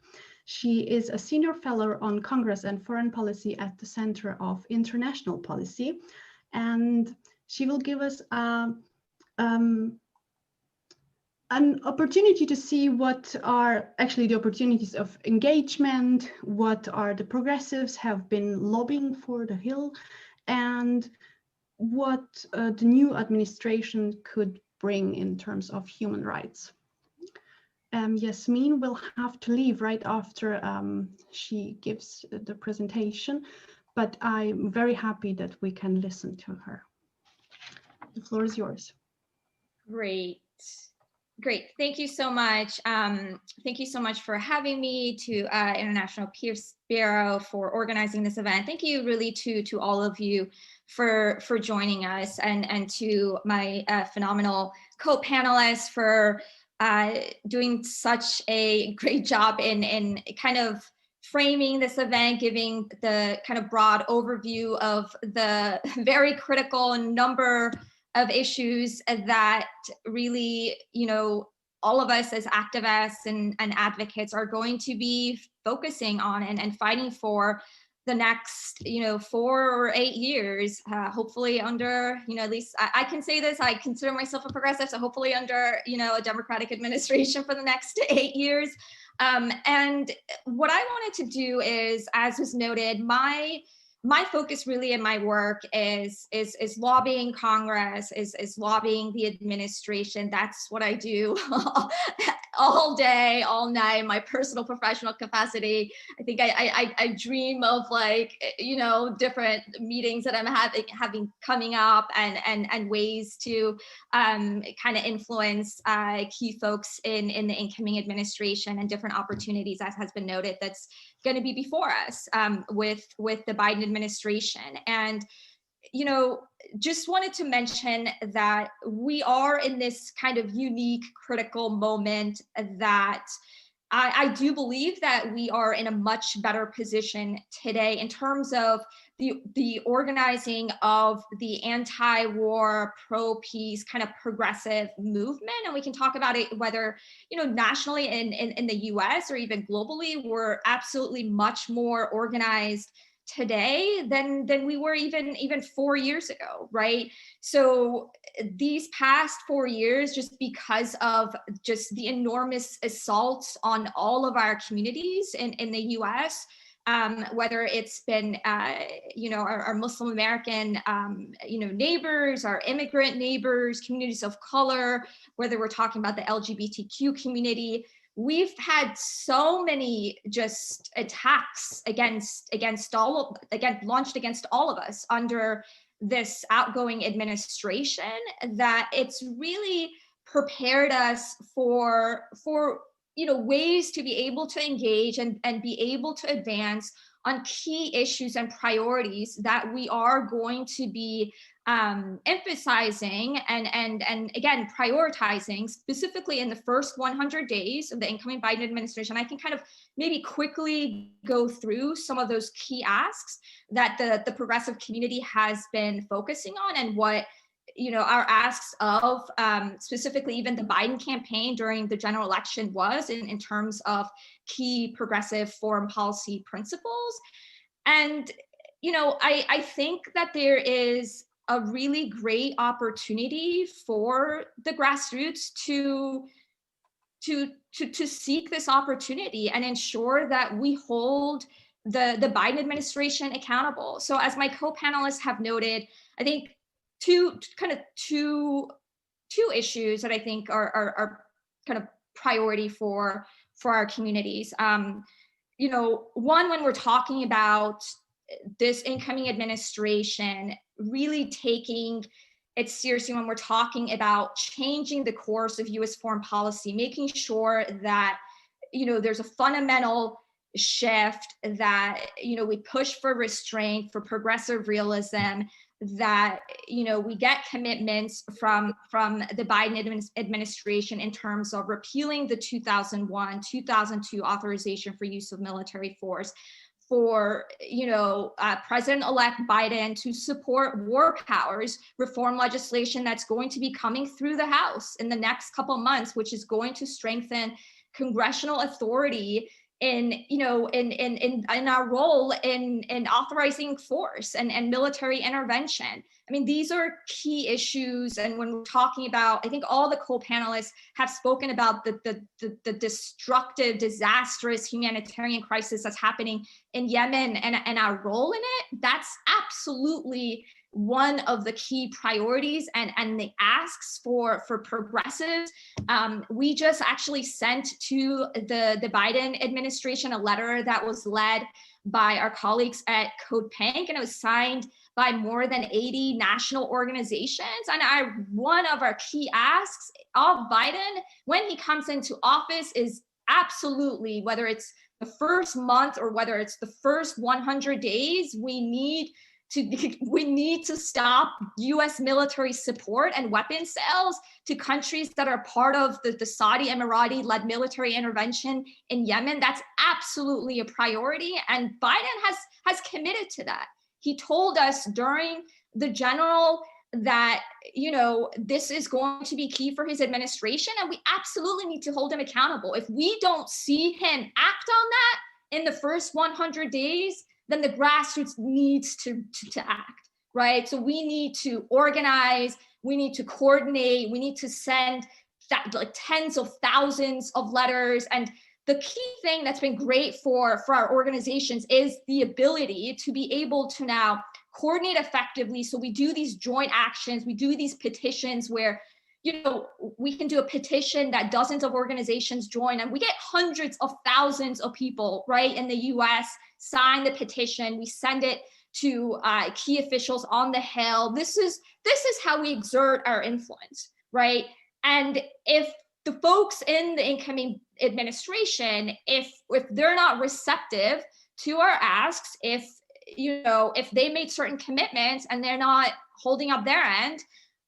She is a senior fellow on Congress and foreign policy at the Center of International Policy, and she will give us an opportunity to see what are actually the opportunities of engagement, what are the progressives have been lobbying for the Hill, and what the new administration could bring in terms of human rights. Yasmine will have to leave right after she gives the presentation, but I'm very happy that we can listen to her. The floor is yours. Great. Thank you so much. Thank you so much for having me, to International Peace Bureau for organizing this event. Thank you really to all of you for joining us, and to my phenomenal co-panelists for doing such a great job in kind of framing this event, giving the kind of broad overview of the very critical number of issues that really, all of us as activists and advocates are going to be focusing on and fighting for the next, 4 or 8 years, hopefully under, at least I can say this, I consider myself a progressive, so hopefully under, a Democratic administration for the next 8 years. And what I wanted to do is, as was noted, my focus really in my work is lobbying Congress, is lobbying the administration. That's what I do all day, all night, my personal professional capacity. I think I dream of like, you know, different meetings that I'm having coming up and ways to kind of influence key folks in the incoming administration and different opportunities, as has been noted, that's going to be before us with the Biden administration. And you know, just wanted to mention that we are in this kind of unique, critical moment that I do believe that we are in a much better position today in terms of the organizing of the anti-war, pro-peace kind of progressive movement. And we can talk about it whether, you know, nationally in the US or even globally, we're absolutely much more organized today than we were even 4 years ago, right? So these past 4 years, just because of just the enormous assaults on all of our communities in the US, whether it's been, you know, our Muslim American, you know, neighbors, our immigrant neighbors, communities of color, whether we're talking about the LGBTQ community, we've had so many just attacks launched against all of us under this outgoing administration that it's really prepared us for you know, ways to be able to engage and be able to advance on key issues and priorities that we are going to be emphasizing and again, prioritizing specifically in the first 100 days of the incoming Biden administration. I can kind of maybe quickly go through some of those key asks that the progressive community has been focusing on and what, you know, our asks of specifically even the Biden campaign during the general election was in terms of key progressive foreign policy principles. And, you know, I think that there is a really great opportunity for the grassroots to seek this opportunity and ensure that we hold the Biden administration accountable. So as my co-panelists have noted, I think two issues that I think are kind of priority for our communities. You know, one, when we're talking about this incoming administration really taking it seriously, when we're talking about changing the course of US foreign policy, making sure that, you know, there's a fundamental shift, that, you know, we push for restraint, for progressive realism, that, you know, we get commitments from the Biden administration in terms of repealing the 2001, 2002 authorization for use of military force, for, you know, President-elect Biden to support war powers reform legislation that's going to be coming through the House in the next couple of months, which is going to strengthen congressional authority in, you know, in our role in authorizing force and military intervention. I mean, these are key issues. And when we're talking about, I think all the co-panelists have spoken about the destructive, disastrous humanitarian crisis that's happening in Yemen and our role in it. That's absolutely one of the key priorities and the asks for progressives. We just actually sent to the Biden administration a letter that was led by our colleagues at Code Pink, and it was signed by more than 80 national organizations. And one of our key asks of Biden when he comes into office is absolutely, whether it's the first month or whether it's the first 100 days, we need to stop US military support and weapons sales to countries that are part of the Saudi Emirati-led military intervention in Yemen. That's absolutely a priority. And Biden has committed to that. He told us during the general that, you know, this is going to be key for his administration, and we absolutely need to hold him accountable. If we don't see him act on that in the first 100 days, then the grassroots needs to act, right? So we need to organize, we need to coordinate, we need to send like tens of thousands of letters. And the key thing that's been great for our organizations is the ability to be able to now coordinate effectively. So we do these joint actions, we do these petitions where, we can do a petition that dozens of organizations join, and we get hundreds of thousands of people, right, in the US sign the petition. We send it to key officials on the Hill. This is how we exert our influence, right? And if the folks in the incoming administration, if they're not receptive to our asks, if they made certain commitments and they're not holding up their end,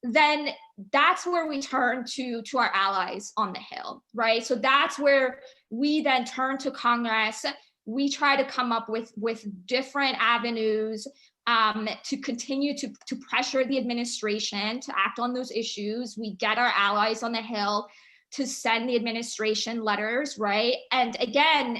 then that's where we turn to our allies on the Hill, right? So that's where we then turn to Congress. We try to come up with different avenues to continue to pressure the administration to act on those issues. We get our allies on the Hill to send the administration letters, right? And again,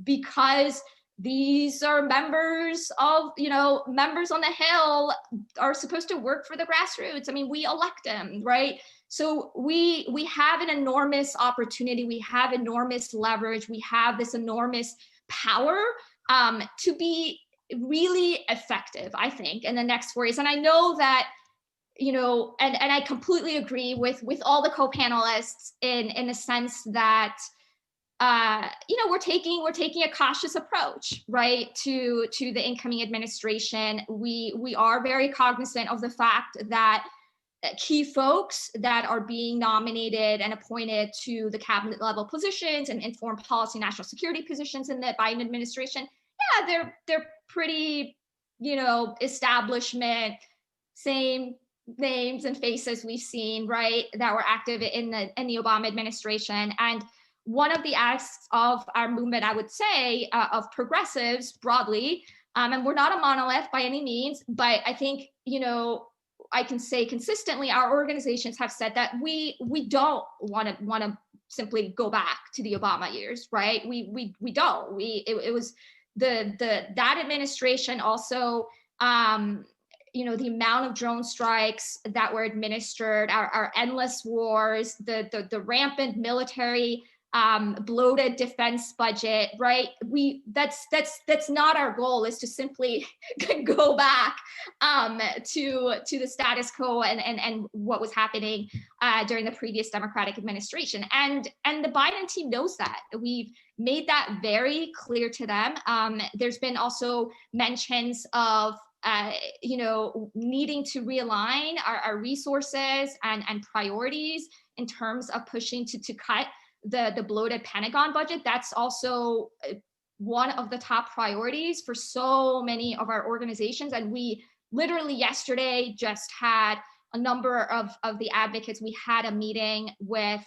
because these are members on the Hill are supposed to work for the grassroots. I mean, we elect them, right? So we have an enormous opportunity. We have enormous leverage. We have this enormous power to be really effective, I think, in the next 4 years. And I know that, and I completely agree with all the co-panelists in the sense that we're taking a cautious approach, right, to the incoming administration. We are very cognizant of the fact that key folks that are being nominated and appointed to the cabinet level positions and in foreign policy, national security positions in the Biden administration, they're pretty, establishment, same names and faces we've seen, right, that were active in the Obama administration. And one of the asks of our movement, I would say, of progressives broadly, and we're not a monolith by any means, but I think, I can say consistently, our organizations have said that we don't want to simply go back to the Obama years, right? We don't. It was that administration also, the amount of drone strikes that were administered, our endless wars, the rampant military, bloated defense budget, right? That's not our goal, is to simply go back to the status quo and what was happening during the previous Democratic administration. And the Biden team knows that. We've made that very clear to them. There's been also mentions of needing to realign our resources and priorities in terms of pushing to cut the bloated Pentagon budget. That's also one of the top priorities for so many of our organizations. And we literally yesterday just had a number of the advocates. We had a meeting with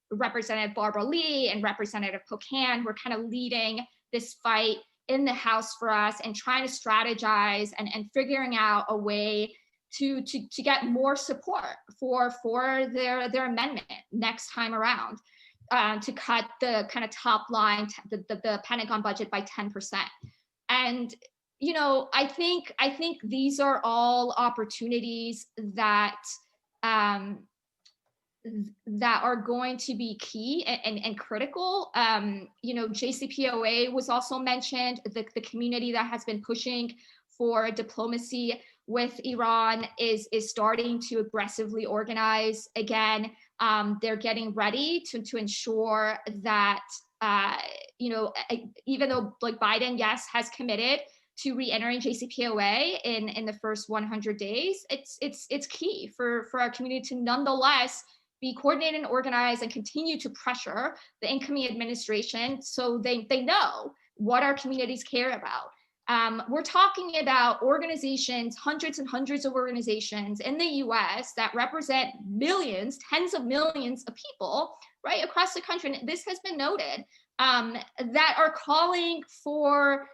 Representative Barbara Lee and Representative Pocan, who are kind of leading this fight in the House for us and trying to strategize and figuring out a way to get more support for their amendment next time around, to cut the kind of top line, the Pentagon budget by 10%. And I think these are all opportunities that are going to be key and critical. JCPOA was also mentioned. The community that has been pushing for diplomacy with Iran is starting to aggressively organize again. They're getting ready to ensure that even though Biden, yes, has committed to re-entering JCPOA in the first 100 days, it's key for our community to nonetheless be coordinated and organized and continue to pressure the incoming administration so they know what our communities care about. We're talking about organizations, hundreds and hundreds of organizations in the US that represent millions, tens of millions of people, right, across the country. And this has been noted, that are calling for,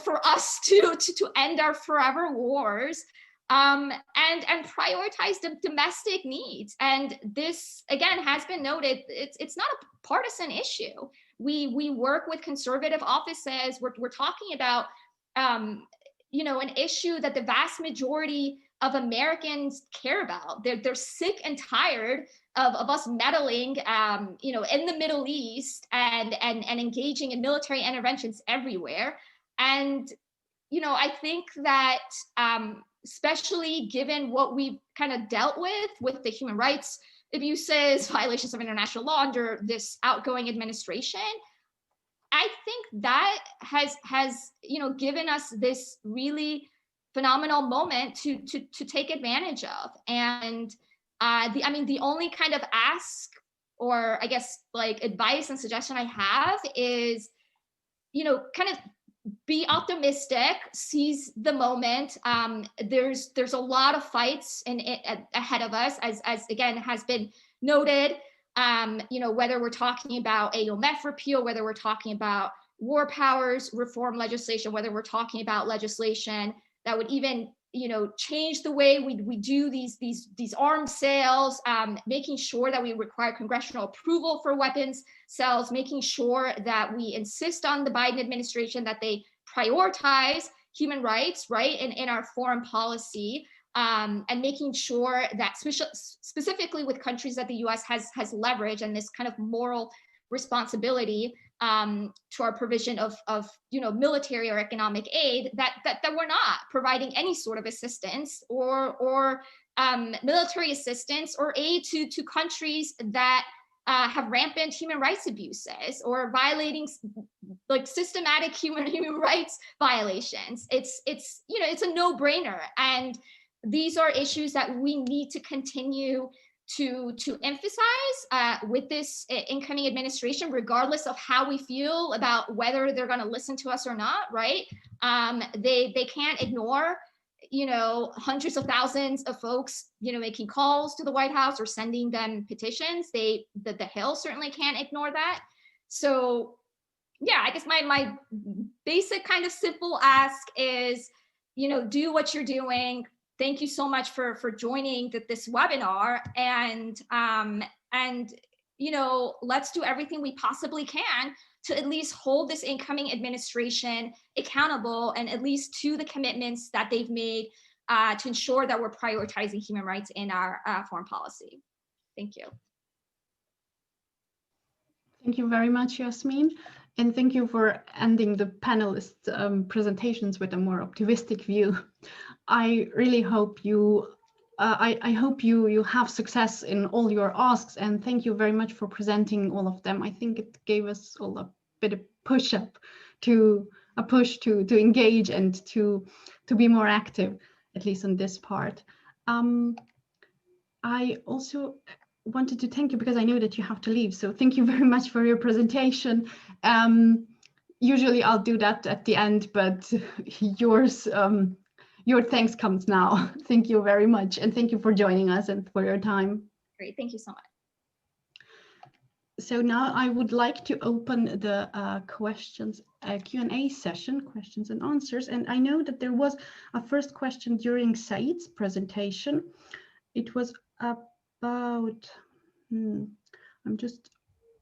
for us to end our forever wars, and prioritize the domestic needs. And this, again, has been noted. It's not a partisan issue. We work with conservative offices. We're talking about, an issue that the vast majority of Americans care about. They're sick and tired of us meddling, in the Middle East and engaging in military interventions everywhere. And, I think that especially given what we've kind of dealt with the human rights abuses, violations of international law under this outgoing administration. I think that has given us this really phenomenal moment to take advantage of. And the only kind of ask, or I guess like advice and suggestion I have is, kind of be optimistic, seize the moment. There's a lot of fights ahead of us, as again has been noted. Whether we're talking about AOMF repeal, whether we're talking about war powers reform legislation, whether we're talking about legislation that would even change the way we do these arms sales, making sure that we require congressional approval for weapons sales, making sure that we insist on the Biden administration that they prioritize human rights, right, in our foreign policy, and making sure that specifically with countries that the U.S. has leverage and this kind of moral responsibility to our provision of military or economic aid, that we're not providing any sort of assistance or military assistance or aid to countries that have rampant human rights abuses or violating like systematic human rights violations. It's a no-brainer, and these are issues that we need to continue to emphasize with this incoming administration, regardless of how we feel about whether they're going to listen to us or not, right? They can't ignore, hundreds of thousands of folks, making calls to the White House or sending them petitions. The Hill certainly can't ignore that. So yeah, I guess my basic kind of simple ask is, do what you're doing. Thank you so much for joining this webinar, and let's do everything we possibly can to at least hold this incoming administration accountable, and at least to the commitments that they've made to ensure that we're prioritizing human rights in our foreign policy. Thank you. Thank you very much, Yasmine. And thank you for ending the panelists' presentations with a more optimistic view. I really hope you I hope you have success in all your asks, and thank you very much for presenting all of them. I think it gave us all a bit of push to engage and to be more active, at least on this part. I also wanted to thank you because I know that you have to leave. So thank you very much for your presentation. Usually I'll do that at the end, but your thanks comes now. Thank you very much. And thank you for joining us and for your time. Great, thank you so much. So now I would like to open the Q&A session, questions and answers. And I know that there was a first question during Saeed's presentation. It was about, I'm just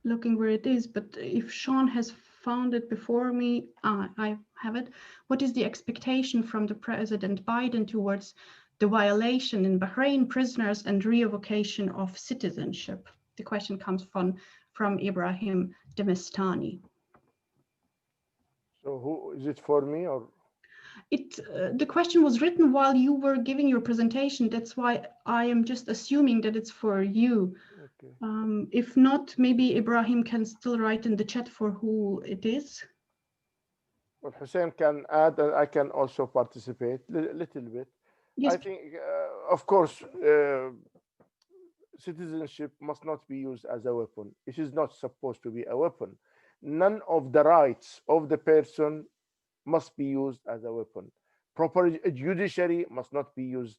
looking where it is, but if Sean has found it before me, I have it. What is the expectation from the President Biden towards the violation in Bahrain, prisoners and revocation of citizenship? The question comes from Ibrahim Demistani. So who is it, for me or? The question was written while you were giving your presentation. That's why I am just assuming that it's for you. Okay. If not, maybe Ibrahim can still write in the chat for who it is. Well, Husain can add, and I can also participate a little bit. Yes. I think, of course, citizenship must not be used as a weapon. It is not supposed to be a weapon. None of the rights of the person must be used as a weapon. Proper judiciary must not be used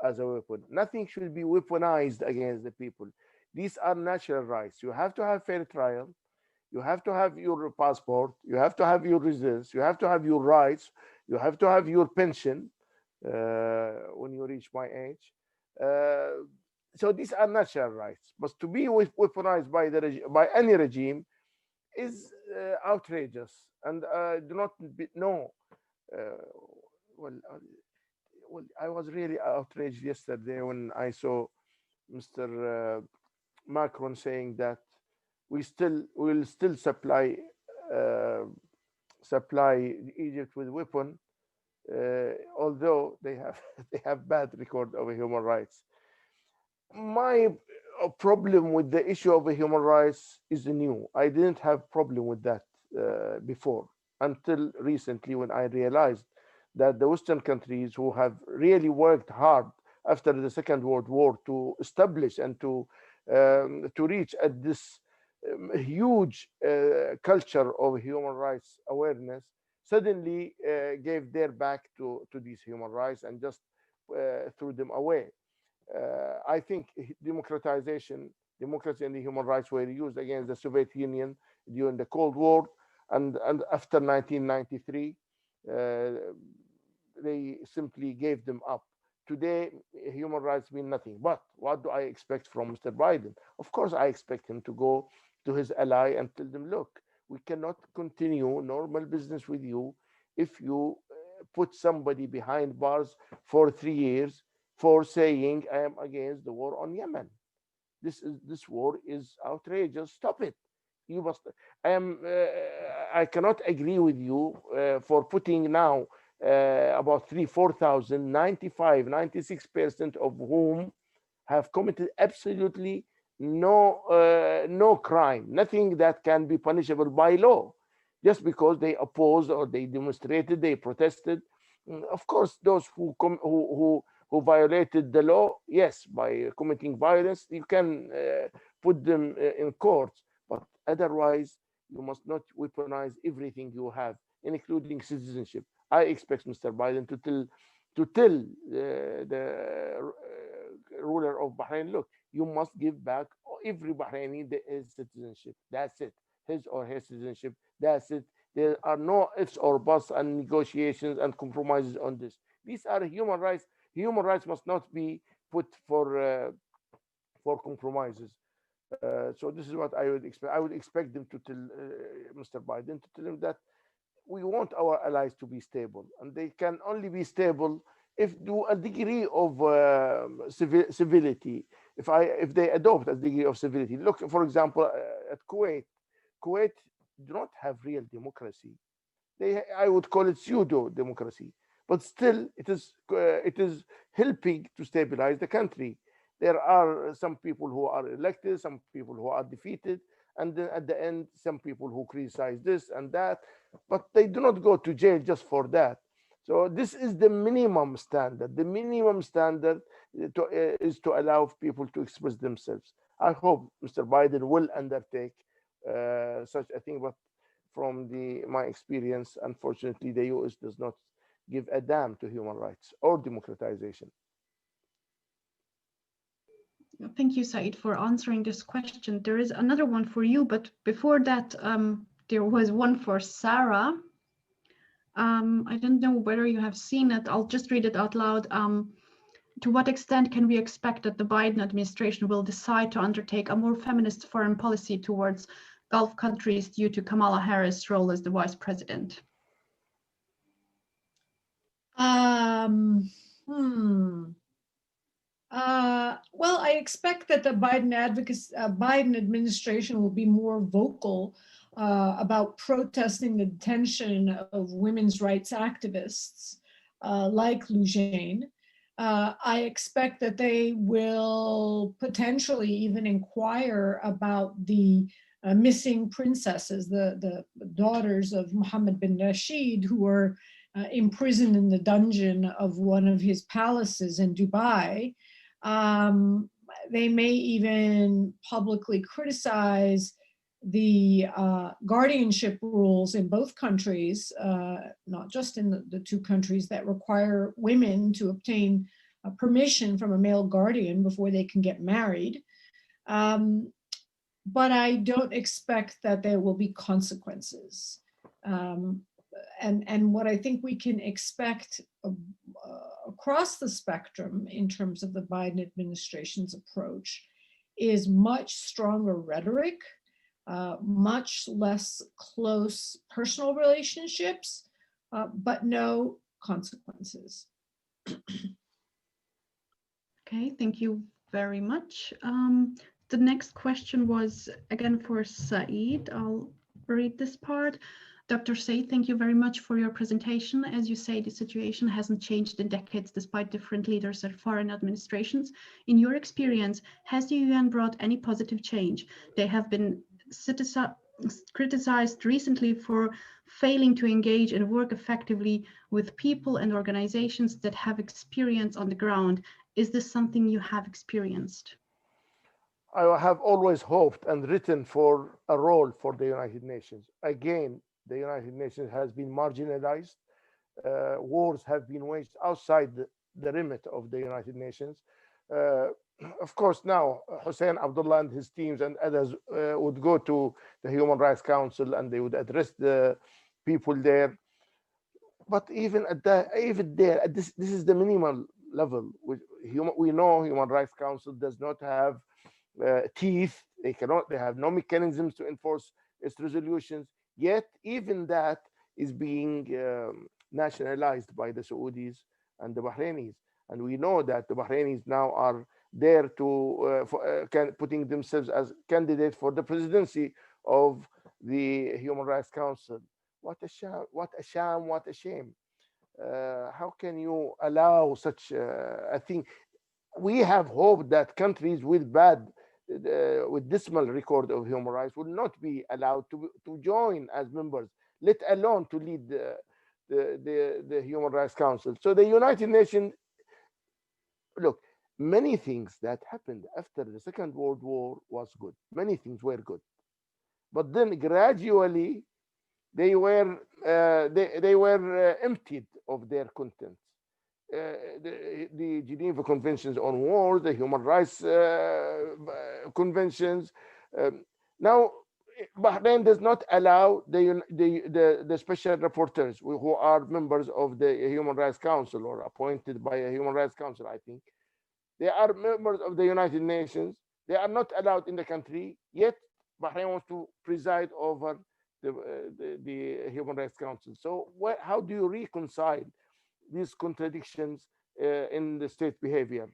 as a weapon. Nothing should be weaponized against the people. These are natural rights. You have to have fair trial. You have to have your passport. You have to have your residence. You have to have your rights. You have to have your pension when you reach my age. So these are natural rights. But to be weaponized by any regime is outrageous, and do not know. Well, I was really outraged yesterday when I saw Mr. Macron saying that we will still supply Egypt with weapon, although they they have bad record of human rights. My problem with the issue of human rights is new. I didn't have problem with that before, until recently, when I realized that the Western countries who have really worked hard after the Second World War to establish and to reach at this huge culture of human rights awareness, suddenly gave their back to these human rights and just threw them away. I think democracy and the human rights were used against the Soviet Union during the Cold War, and after 1993, they simply gave them up. Today, human rights mean nothing. But what do I expect from Mr. Biden? Of course, I expect him to go to his ally and tell them, look, we cannot continue normal business with you if you put somebody behind bars for 3 years for saying I am against the war on Yemen. This war is outrageous. Stop it. You must. I cannot agree with you for putting now about 4,000, 95, 96% of whom have committed absolutely no crime, nothing that can be punishable by law, just because they opposed or they demonstrated, they protested. Of course, those who violated the law, yes, by committing violence, you can put them in court. But otherwise, you must not weaponize everything you have, including citizenship. I expect Mr. Biden to tell the ruler of Bahrain, look, you must give back every Bahraini his citizenship. That's it. His or her citizenship. That's it. There are no ifs or buts and negotiations and compromises on this. These are human rights. Human rights must not be put for compromises. So this is what I would expect. I would expect them to tell Mr. Biden to tell him that we want our allies to be stable, and they can only be stable if do a degree of civility. If they adopt a degree of civility. Look, for example, at Kuwait. Kuwait do not have real democracy. I would call it pseudo democracy, but still it is helping to stabilize the country. There are some people who are elected, some people who are defeated, and then at the end, some people who criticize this and that, but they do not go to jail just for that. So this is the minimum standard. The minimum standard is to allow people to express themselves. I hope Mr. Biden will undertake such a thing, but from my experience, unfortunately, the US does not give a damn to human rights or democratization. Thank you, Saeed, for answering this question. There is another one for you, but before that, there was one for Sarah. I don't know whether you have seen it. I'll just read it out loud. To what extent can we expect that the Biden administration will decide to undertake a more feminist foreign policy towards Gulf countries due to Kamala Harris' role as the vice president? Well, I expect that the Biden administration will be more vocal about protesting the detention of women's rights activists like Lujain. I expect that they will potentially even inquire about the missing princesses, the daughters of Mohammed bin Rashid, who were imprisoned in the dungeon of one of his palaces in Dubai. They may even publicly criticize the guardianship rules in both countries, not just in the two countries that require women to obtain permission from a male guardian before they can get married. But I don't expect that there will be consequences. And what I think we can expect across the spectrum in terms of the Biden administration's approach is much stronger rhetoric, much less close personal relationships, but no consequences. Okay, thank you very much. The next question was again for Saeed. I'll read this part. Dr. Saeed, thank you very much for your presentation. As you say, the situation hasn't changed in decades despite different leaders and foreign administrations. In your experience, has the UN brought any positive change? They have been criticized recently for failing to engage and work effectively with people and organizations that have experience on the ground. Is this something you have experienced? I have always hoped and written for a role for the United Nations. Again, the United Nations has been marginalized. Wars have been waged outside the remit of the United Nations. Uh, of course, now Hussein, Abdullah, and his teams and others would go to the Human Rights Council and they would address the people there. But even at that, even there, this is the minimal level. We know Human Rights Council does not have teeth. They have no mechanisms to enforce its resolutions. Yet even that is being nationalized by the Saudis and the Bahrainis. And we know that the Bahrainis now are there to putting themselves as candidates for the presidency of the Human Rights Council. What a sham! What a sham! What a shame! How can you allow such a thing? We have hoped that countries with with dismal record of human rights will not be allowed to join as members, let alone to lead the Human Rights Council. So the United Nations, look, many things that happened after the Second World War was good. Many things were good. But then gradually they were emptied of their content. The Geneva Conventions on War, the Human Rights Conventions. Now, Bahrain does not allow the special rapporteurs who are members of the Human Rights Council or appointed by a Human Rights Council, I think. They are members of the United Nations. They are not allowed in the country, yet Bahrain wants to preside over the Human Rights Council. So how do you reconcile these contradictions in the state behavior?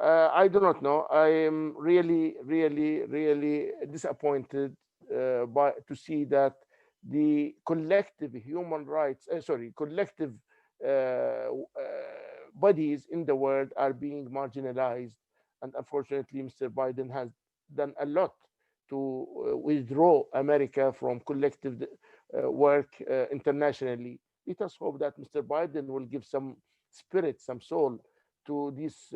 I do not know. I am really, really, really disappointed to see that the collective human rights, collective bodies in the world are being marginalized. And unfortunately, Mr. Biden has done a lot to withdraw America from collective work internationally. Let us hope that Mr. Biden will give some spirit, some soul to these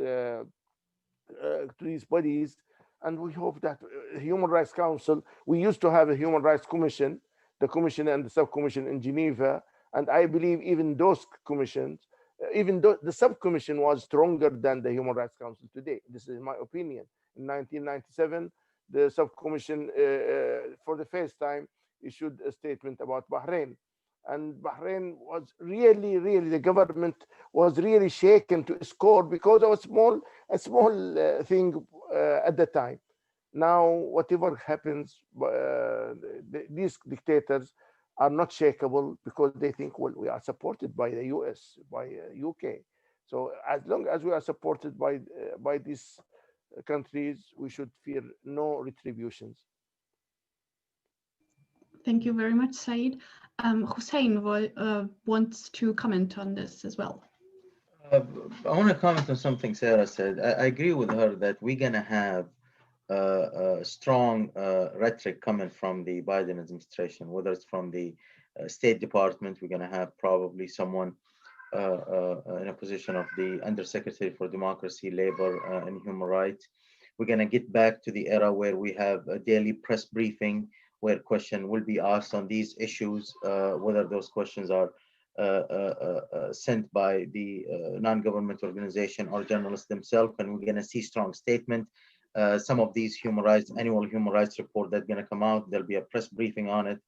bodies. And we hope that Human Rights Council, we used to have a Human Rights Commission, the commission and the subcommission in Geneva. And I believe even those commissions, even though the subcommission was stronger than the Human Rights Council today. This is my opinion. In 1997, the subcommission, for the first time, issued a statement about Bahrain. And Bahrain was really, really, the government was really shaken to score because of a small thing at the time. Now, whatever happens, these dictators are not shakeable because they think, well, we are supported by the US, by UK. So as long as we are supported by these countries, we should fear no retributions. Thank you very much, Saeed. Husain wants to comment on this as well. I want to comment on something Sarah said. I agree with her that we're going to have a strong rhetoric coming from the Biden administration, whether it's from the State Department. We're going to have probably someone in a position of the Undersecretary for Democracy, Labor, and Human Rights. We're going to get back to the era where we have a daily press briefing where question will be asked on these issues, whether those questions are sent by the non-government organization or journalists themselves, and we're going to see strong statement. Some of these annual human rights report that's going to come out, there'll be a press briefing on it,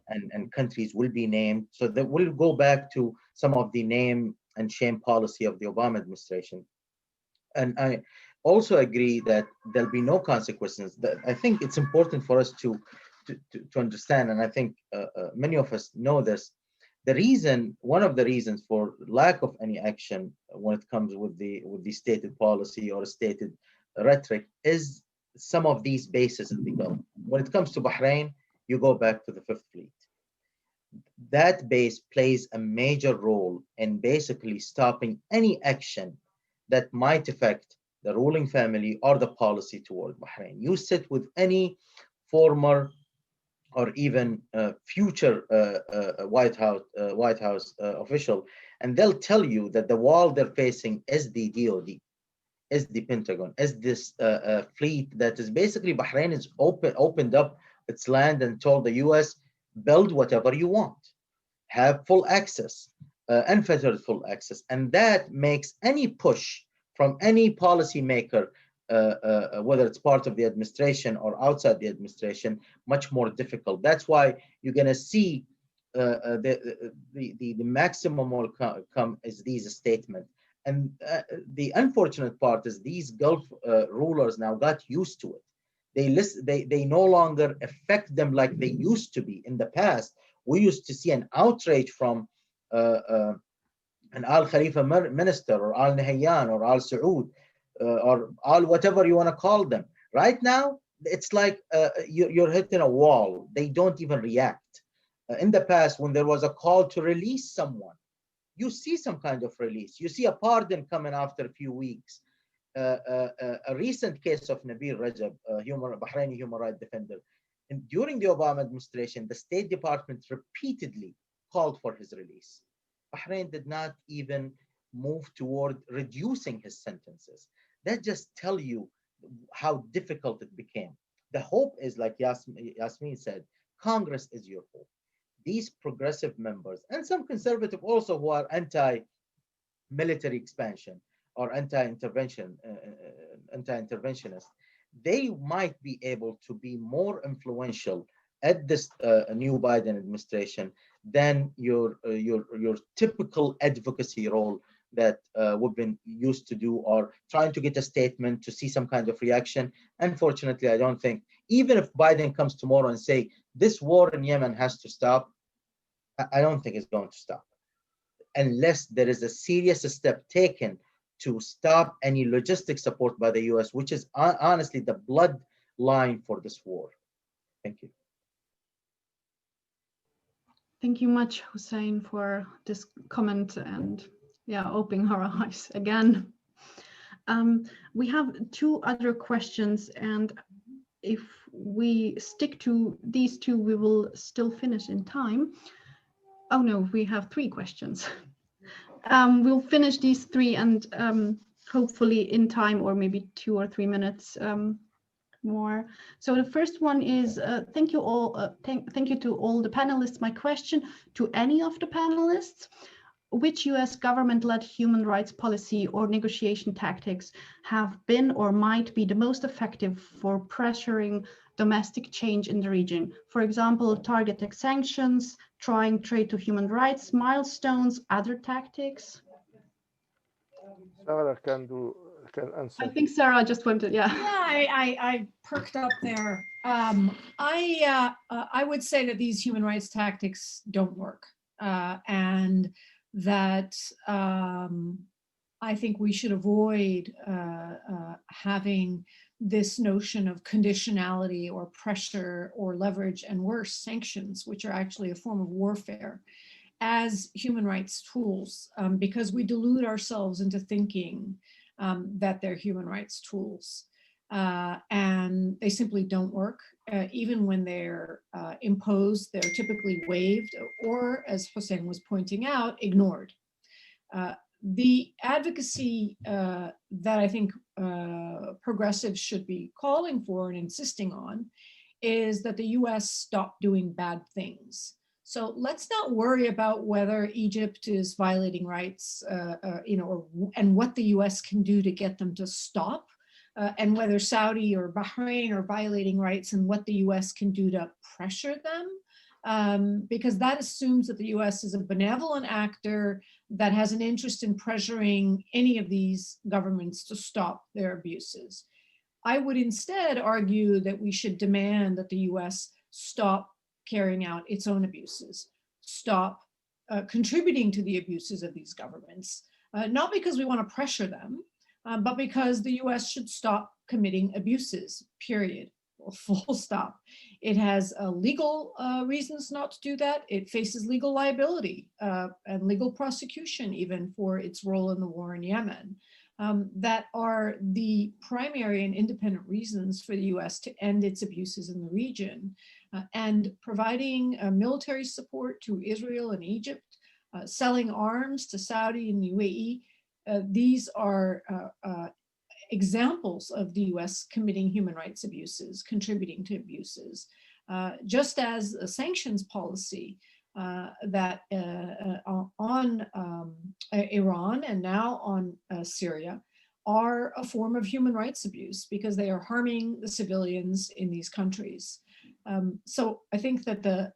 and countries will be named. So that will go back to some of the name and shame policy of the Obama administration. And I also agree that there'll be no consequences. I think it's important for us to understand, and I think many of us know this. One of the reasons for lack of any action when it comes with the stated policy or stated rhetoric is some of these bases in the Gulf. When it comes to Bahrain, you go back to the Fifth Fleet. that base plays a major role in basically stopping any action that might affect the ruling family or the policy toward Bahrain. You sit with any former or even future White House official, and they'll tell you that the wall they're facing is the DoD, is the Pentagon, is this fleet that is basically Bahrain is opened up its land and told the U.S. build whatever you want, have full access, unfettered full access, and that makes any push from any policymaker, whether it's part of the administration or outside the administration, much more difficult. That's why you're going to see the maximum will come is these statements. And the unfortunate part is these Gulf rulers now got used to it. They no longer affect them like they used to be. In the past, we used to see an outrage from an Al Khalifa minister or Al Nahyan or Al Saud or Al whatever you want to call them. Right now, it's like you're hitting a wall. They don't even react. In the past, when there was a call to release someone, you see some kind of release. You see a pardon coming after a few weeks. A recent case of Nabil Rajab, Bahraini human rights defender, and during the Obama administration, the State Department repeatedly called for his release. Bahrain did not even move toward reducing his sentences. That just tells you how difficult it became. The hope is, like Yasmine said, Congress is your hope. These progressive members and some conservative also who are anti-military expansion or anti-interventionists, they might be able to be more influential at this new Biden administration than your typical advocacy role that we've been used to do, or trying to get a statement to see some kind of reaction. Unfortunately, I don't think, even if Biden comes tomorrow and say this war in Yemen has to stop, I don't think it's going to stop unless there is a serious step taken to stop any logistic support by the US, which is honestly the bloodline for this war. Thank you. Thank you much, Husain, for this comment and opening our eyes again. We have two other questions, and if we stick to these two, we will still finish in time. Oh no, we have three questions. We'll finish these three and hopefully in time, or maybe 2 or 3 minutes more. So the first one is thank you all. Thank you to all the panelists. My question to any of the panelists: which US government-led human rights policy or negotiation tactics have been or might be the most effective for pressuring domestic change in the region? For example, targeted sanctions, trying trade to human rights, milestones, other tactics? Sarah can answer. I think Sarah just wanted, Yeah, I perked up there. I would say that these human rights tactics don't work, and that I think we should avoid having this notion of conditionality or pressure or leverage, and worse, sanctions, which are actually a form of warfare, as human rights tools, because we delude ourselves into thinking that they're human rights tools. And they simply don't work. Even when they're imposed, they're typically waived or, as Husain was pointing out, ignored. The advocacy that I think progressives should be calling for and insisting on is that the US stop doing bad things. So let's not worry about whether Egypt is violating rights, and what the US can do to get them to stop, and whether Saudi or Bahrain are violating rights and what the US can do to pressure them, because that assumes that the US is a benevolent actor that has an interest in pressuring any of these governments to stop their abuses. I would instead argue that we should demand that the US stop carrying out its own abuses, stop contributing to the abuses of these governments, not because we want to pressure them, but because the US should stop committing abuses, period, or full stop. It has legal reasons not to do that. It faces legal liability and legal prosecution even for its role in the war in Yemen. That are the primary and independent reasons for the US to end its abuses in the region. And providing military support to Israel and Egypt, selling arms to Saudi and the UAE, these are examples of the US committing human rights abuses, contributing to abuses, just as a sanctions policy that on Iran and now on Syria are a form of human rights abuse because they are harming the civilians in these countries. So I think that the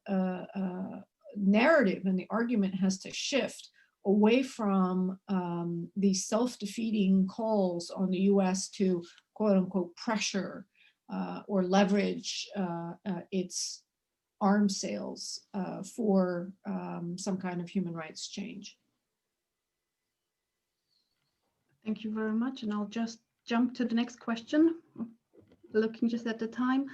narrative and the argument has to shift away from these self-defeating calls on the US to quote unquote pressure or leverage its arms sales for some kind of human rights change. Thank you very much. And I'll just jump to the next question, looking just at the time.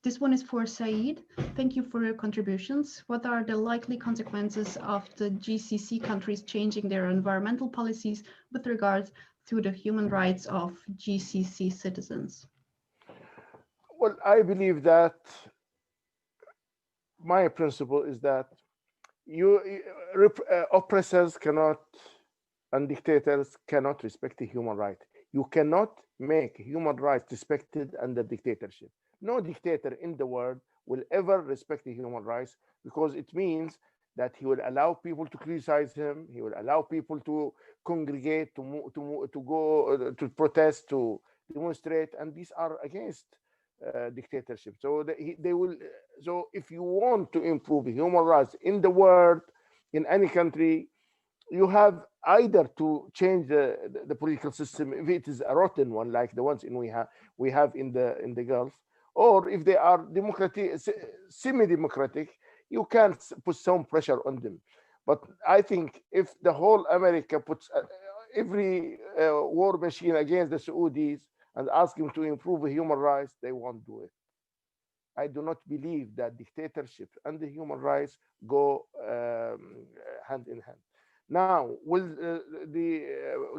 This one is for Saeed. Thank you for your contributions. What are the likely consequences of the GCC countries changing their environmental policies with regards to the human rights of GCC citizens? Well, I believe that my principle is that oppressors cannot and dictators cannot respect the human right. You cannot make human rights respected under dictatorship. No dictator in the world will ever respect the human rights because it means that he will allow people to criticize him. He will allow people to congregate, to go, to protest, to demonstrate, and these are against dictatorship. So they will. So if you want to improve human rights in the world, in any country, you have either to change the political system if it is a rotten one, like the ones we have in the Gulf, or if they are democratic, semi-democratic, you can put some pressure on them. But I think if the whole America puts every war machine against the Saudis and ask them to improve human rights, they won't do it. I do not believe that dictatorship and the human rights go hand in hand. Now, will the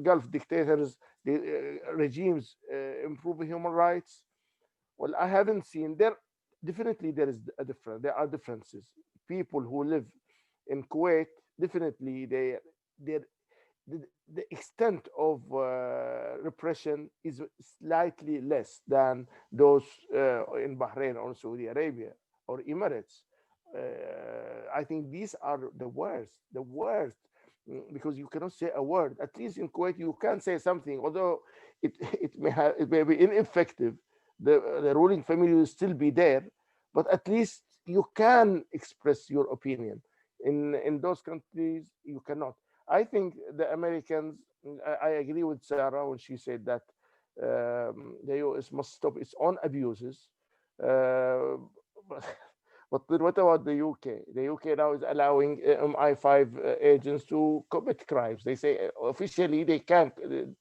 Gulf dictators, the regimes improve human rights? Well, I haven't seen there. Definitely, there is a difference. There are differences. People who live in Kuwait, definitely, the extent of repression is slightly less than those in Bahrain or Saudi Arabia or Emirates. I think these are the worst, because you cannot say a word. At least in Kuwait, you can say something, although it may be ineffective. The ruling family will still be there, but at least you can express your opinion. In those countries, you cannot. I think the Americans, I agree with Sarah when she said that the US must stop its own abuses. But what about the UK? The UK now is allowing MI5 agents to commit crimes. They say officially they can't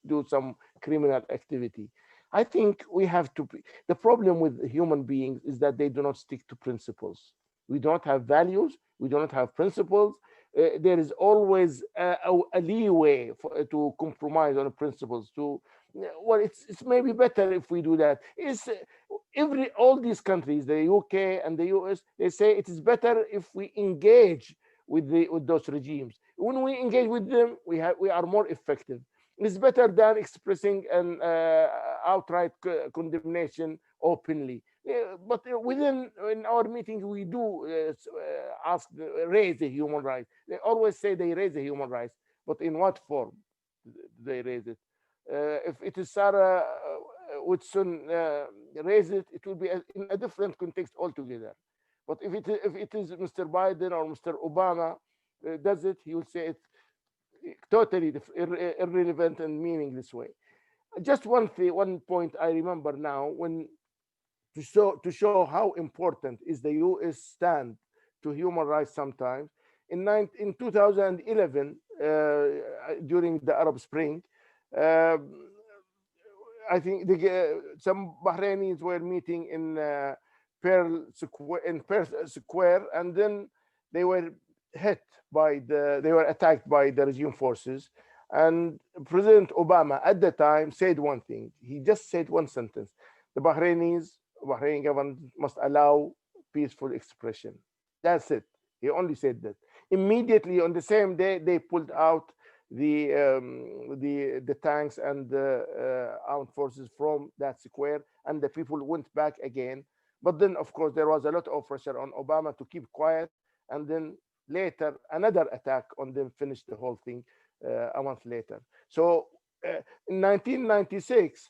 do some criminal activity. I think we have to. The problem with human beings is that they do not stick to principles. We don't have values. We do not have principles. There is always a leeway to compromise on principles. Well, it's maybe better if we do that. All these countries, the UK and the US, they say it is better if we engage with those regimes. When we engage with them, we are more effective. It's better than expressing an outright condemnation openly. But in our meetings, we do raise the human rights. They always say they raise the human rights, but in what form they raise it? If it is Sarah Whitson raise it, it will be in a different context altogether. But if it is Mr. Biden or Mr. Obama does it, he will say it totally irrelevant and meaningless way. Just one point I remember now, when to show how important is the US stand to human rights sometimes. In 2011, during the Arab Spring, I think some Bahrainis were meeting in Pearl Square, and then they were they were attacked by the regime forces. And President Obama at the time said one thing. He just said one sentence: the Bahraini government must allow peaceful expression. That's it. He only said that. Immediately on the same day, they pulled out the tanks and the armed forces from that square, and the people went back again. But then, of course, there was a lot of pressure on Obama to keep quiet, and then later another attack on them finished the whole thing a month later. So in 1996,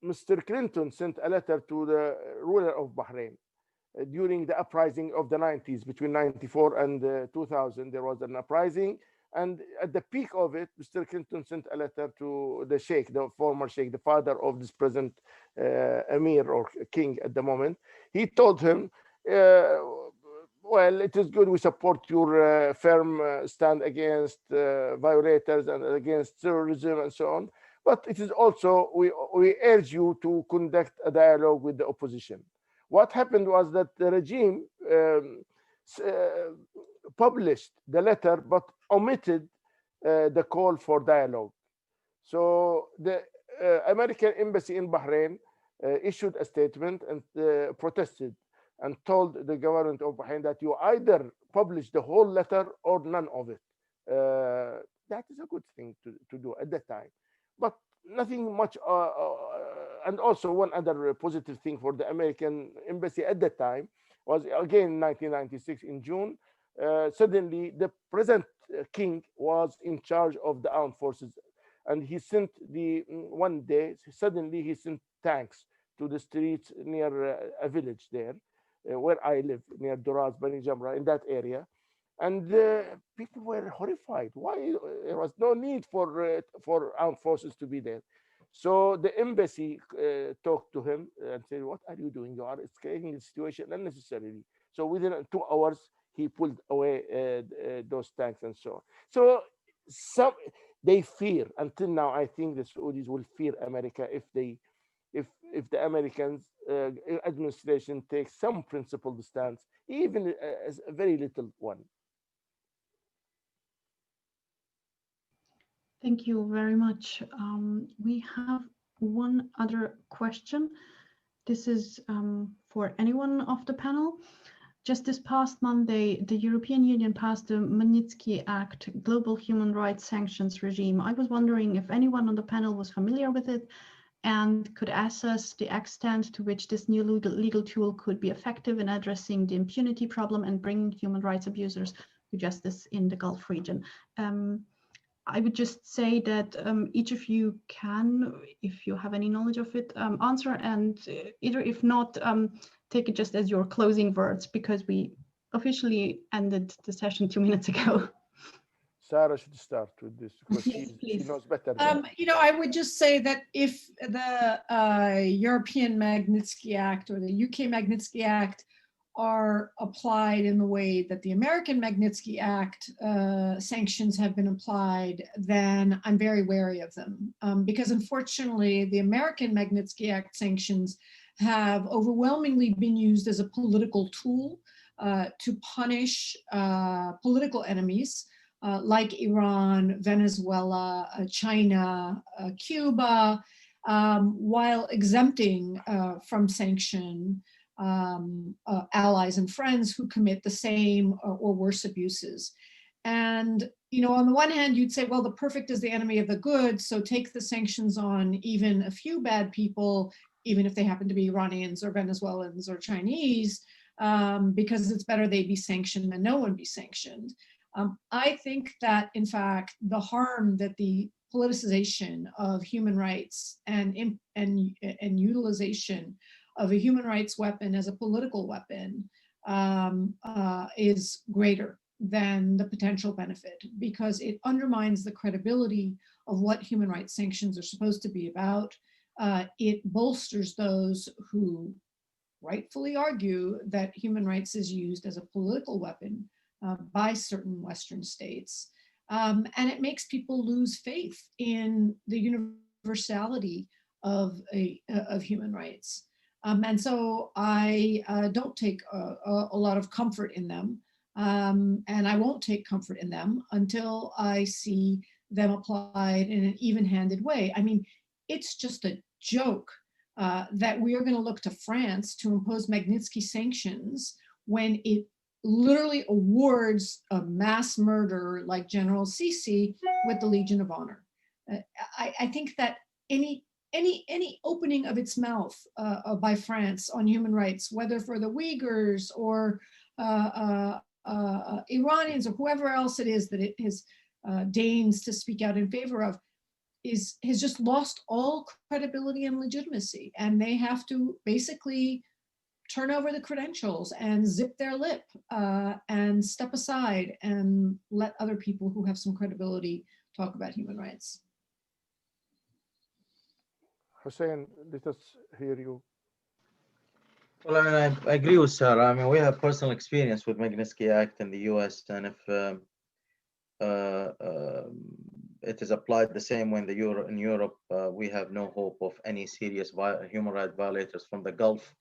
Mr. Clinton sent a letter to the ruler of Bahrain during the uprising of the 90s. Between 94 and 2000, there was an uprising. And at the peak of it, Mr. Clinton sent a letter to the Sheikh, the former Sheikh, the father of this present Emir or King at the moment. He told him, well, it is good, we support your firm stand against violators and against terrorism and so on. But it is also, we urge you to conduct a dialogue with the opposition. What happened was that the regime published the letter, but omitted the call for dialogue. So the American embassy in Bahrain issued a statement and protested and told the government of Bahrain that you either publish the whole letter or none of it. That is a good thing to do at that time, but nothing much. And also one other positive thing for the American embassy at that time was, again, 1996 in June, suddenly the present king was in charge of the armed forces, and he sent one day, suddenly he sent tanks to the streets near a village there where I live, near Duraz, Bani Jamra, in that area. And people were horrified. Why? There was no need for armed forces to be there. So the embassy talked to him and said, what are you doing? You are escalating the situation unnecessarily. So within 2 hours, he pulled away those tanks and so on. So they fear, until now, I think the Saudis will fear America if the Americans administration takes some principled stance, even as a very little one. Thank you very much. We have one other question. This is for anyone of the panel. Just this past Monday, the European Union passed the Magnitsky Act, Global Human Rights Sanctions Regime. I was wondering if anyone on the panel was familiar with it and could assess the extent to which this new legal tool could be effective in addressing the impunity problem and bringing human rights abusers to justice in the Gulf region. I would just say that each of you can, if you have any knowledge of it, answer, and either if not, take it just as your closing words, because we officially ended the session 2 minutes ago. Sarah should start with this because Yes, she knows better. I would just say that if the European Magnitsky Act or the UK Magnitsky Act are applied in the way that the American Magnitsky Act sanctions have been applied, then I'm very wary of them. Because unfortunately, the American Magnitsky Act sanctions have overwhelmingly been used as a political tool to punish political enemies like Iran, Venezuela, China, Cuba, while exempting from sanction allies and friends who commit the same or worse abuses. And, on the one hand, you'd say, well, the perfect is the enemy of the good, so take the sanctions on even a few bad people, even if they happen to be Iranians or Venezuelans or Chinese, because it's better they be sanctioned than no one be sanctioned. I think that, in fact, the harm that the politicization of human rights and utilization of a human rights weapon as a political weapon is greater than the potential benefit, because it undermines the credibility of what human rights sanctions are supposed to be about. It bolsters those who rightfully argue that human rights is used as a political weapon by certain Western states. And it makes people lose faith in the universality of human rights. And so I don't take a lot of comfort in them. And I won't take comfort in them until I see them applied in an even-handed way. I mean, it's just a joke that we are going to look to France to impose Magnitsky sanctions when it literally awards a mass murderer like General Sisi with the Legion of Honor. I think that any opening of its mouth by France on human rights, whether for the Uyghurs or Iranians or whoever else it is that it has deigns to speak out in favor of, has just lost all credibility and legitimacy, and they have to basically turn over the credentials and zip their lip and step aside and let other people who have some credibility talk about human rights. Hussein, let us hear you. Well, I mean, I agree with Sarah. I mean, we have personal experience with Magnitsky Act in the U.S., and if it is applied the same way in Europe, we have no hope of any serious human rights violators from the Gulf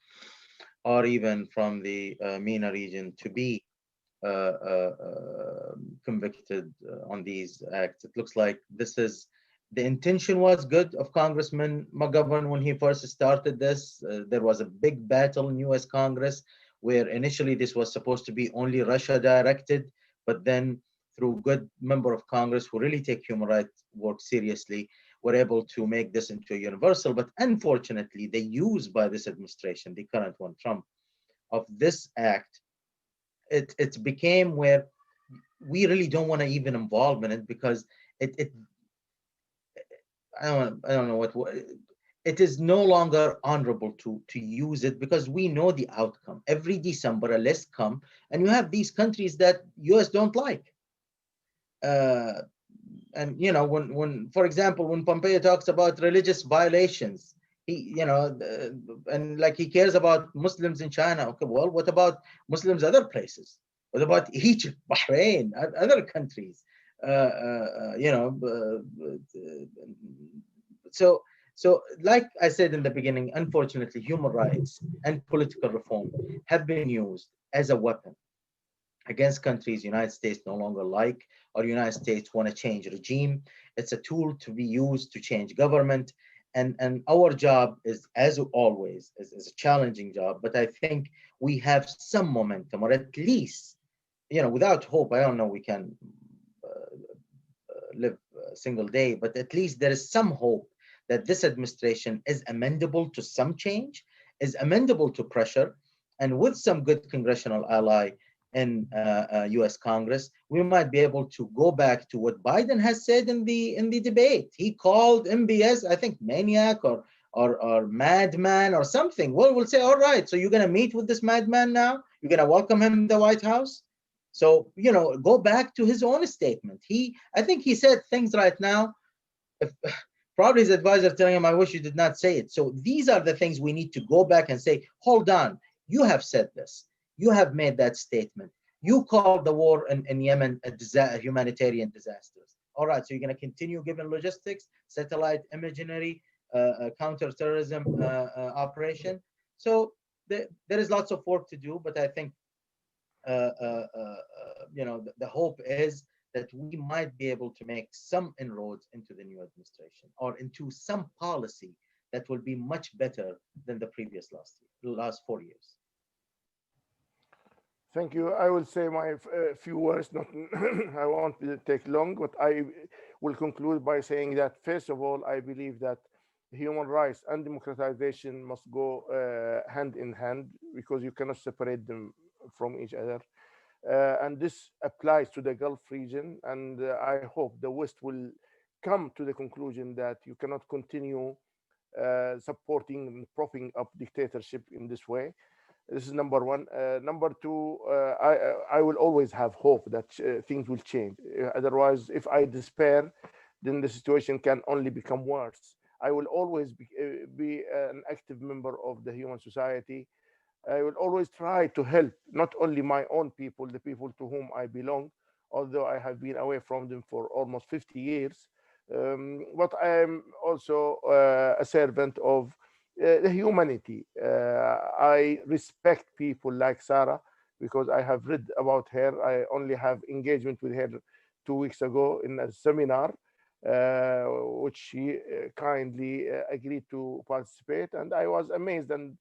or even from the MENA region to be convicted on these acts. It looks like the intention was good of Congressman McGovern when he first started this. There was a big battle in US Congress where initially this was supposed to be only Russia directed, but then through good member of Congress who really take human rights work seriously, were able to make this into a universal. But unfortunately, the use by this administration, the current one, Trump, of this act, it became where we really don't want to even involve in it because I don't know what it is no longer honorable to use it because we know the outcome. Every December a list come and you have these countries that US don't like. And you know, when for example, when Pompeo talks about religious violations, he, you know, and like he cares about Muslims in China. Okay, well, what about Muslims other places? What about Egypt, Bahrain, other countries? You know, so like I said in the beginning, unfortunately, human rights and political reform have been used as a weapon against countries United States no longer like, or United States want to change regime. It's a tool to be used to change government. And our job is, as always, is a challenging job, but I think we have some momentum, or at least, you know, without hope, I don't know we can live a single day, but at least there is some hope that this administration is amendable to some change, is amendable to pressure, and with some good congressional ally in U.S. Congress, we might be able to go back to what Biden has said in the debate. He called MBS, I think, maniac or madman or something. Well, we'll say, all right, so you're going to meet with this madman now? You're going to welcome him in the White House? So, you know, go back to his own statement. I think he said things right now. Probably his advisor telling him, I wish you did not say it. So these are the things we need to go back and say, hold on, you have said this. You have made that statement. You called the war in Yemen a humanitarian disaster. All right, so you're going to continue giving logistics, satellite imagery, counterterrorism operation. So there is lots of work to do, but I think you know, the hope is that we might be able to make some inroads into the new administration or into some policy that will be much better than the previous last 4 years. Thank you. I will say my few words. Not, I won't take long, but I will conclude by saying that first of all, I believe that human rights and democratization must go hand in hand because you cannot separate them from each other. And this applies to the Gulf region. And I hope the West will come to the conclusion that you cannot continue supporting and propping up dictatorship in this way. This is number one. Number two, I will always have hope that things will change. Otherwise, if I despair, then the situation can only become worse. I will always be an active member of the human society. I will always try to help not only my own people, the people to whom I belong, although I have been away from them for almost 50 years. But I am also a servant of the humanity. I respect people like Sarah because I have read about her. I only have engagement with her 2 weeks ago in a seminar, which she kindly agreed to participate, and I was amazed and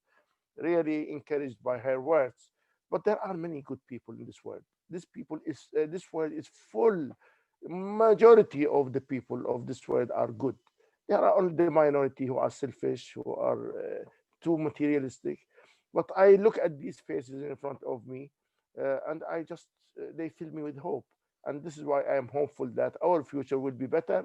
really encouraged by her words. But there are many good people in this world. This world is full. Majority of the people of this world are good. There are only the minority who are selfish, who are too materialistic. But I look at these faces in front of me, and I just they fill me with hope. And this is why I am hopeful that our future will be better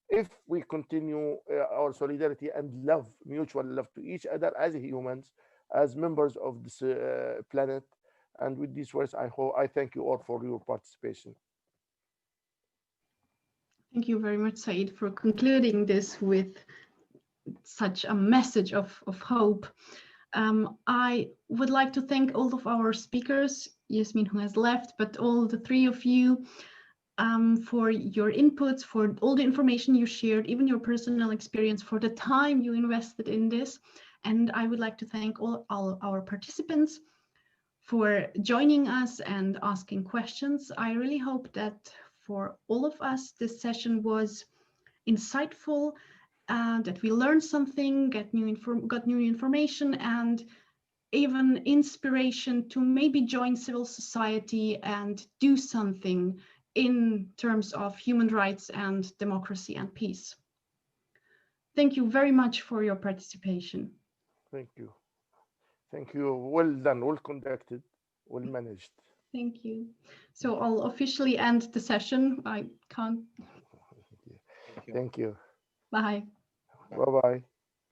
if we continue our solidarity and love, mutual love to each other as humans, as members of this planet. And with these words, I thank you all for your participation. Thank you very much, Saeed, for concluding this with such a message of hope. I would like to thank all of our speakers, Yasmine, who has left, but all the three of you, for your inputs, for all the information you shared, even your personal experience, for the time you invested in this. And I would like to thank all our participants for joining us and asking questions. I really hope that for all of us, this session was insightful, that we learned something, got new information, and even inspiration to maybe join civil society and do something in terms of human rights and democracy and peace. Thank you very much for your participation. Thank you. Thank you. Well done, well conducted, well managed. Thank you. So I'll officially end the session. I can't. Thank you. Bye. Bye-bye.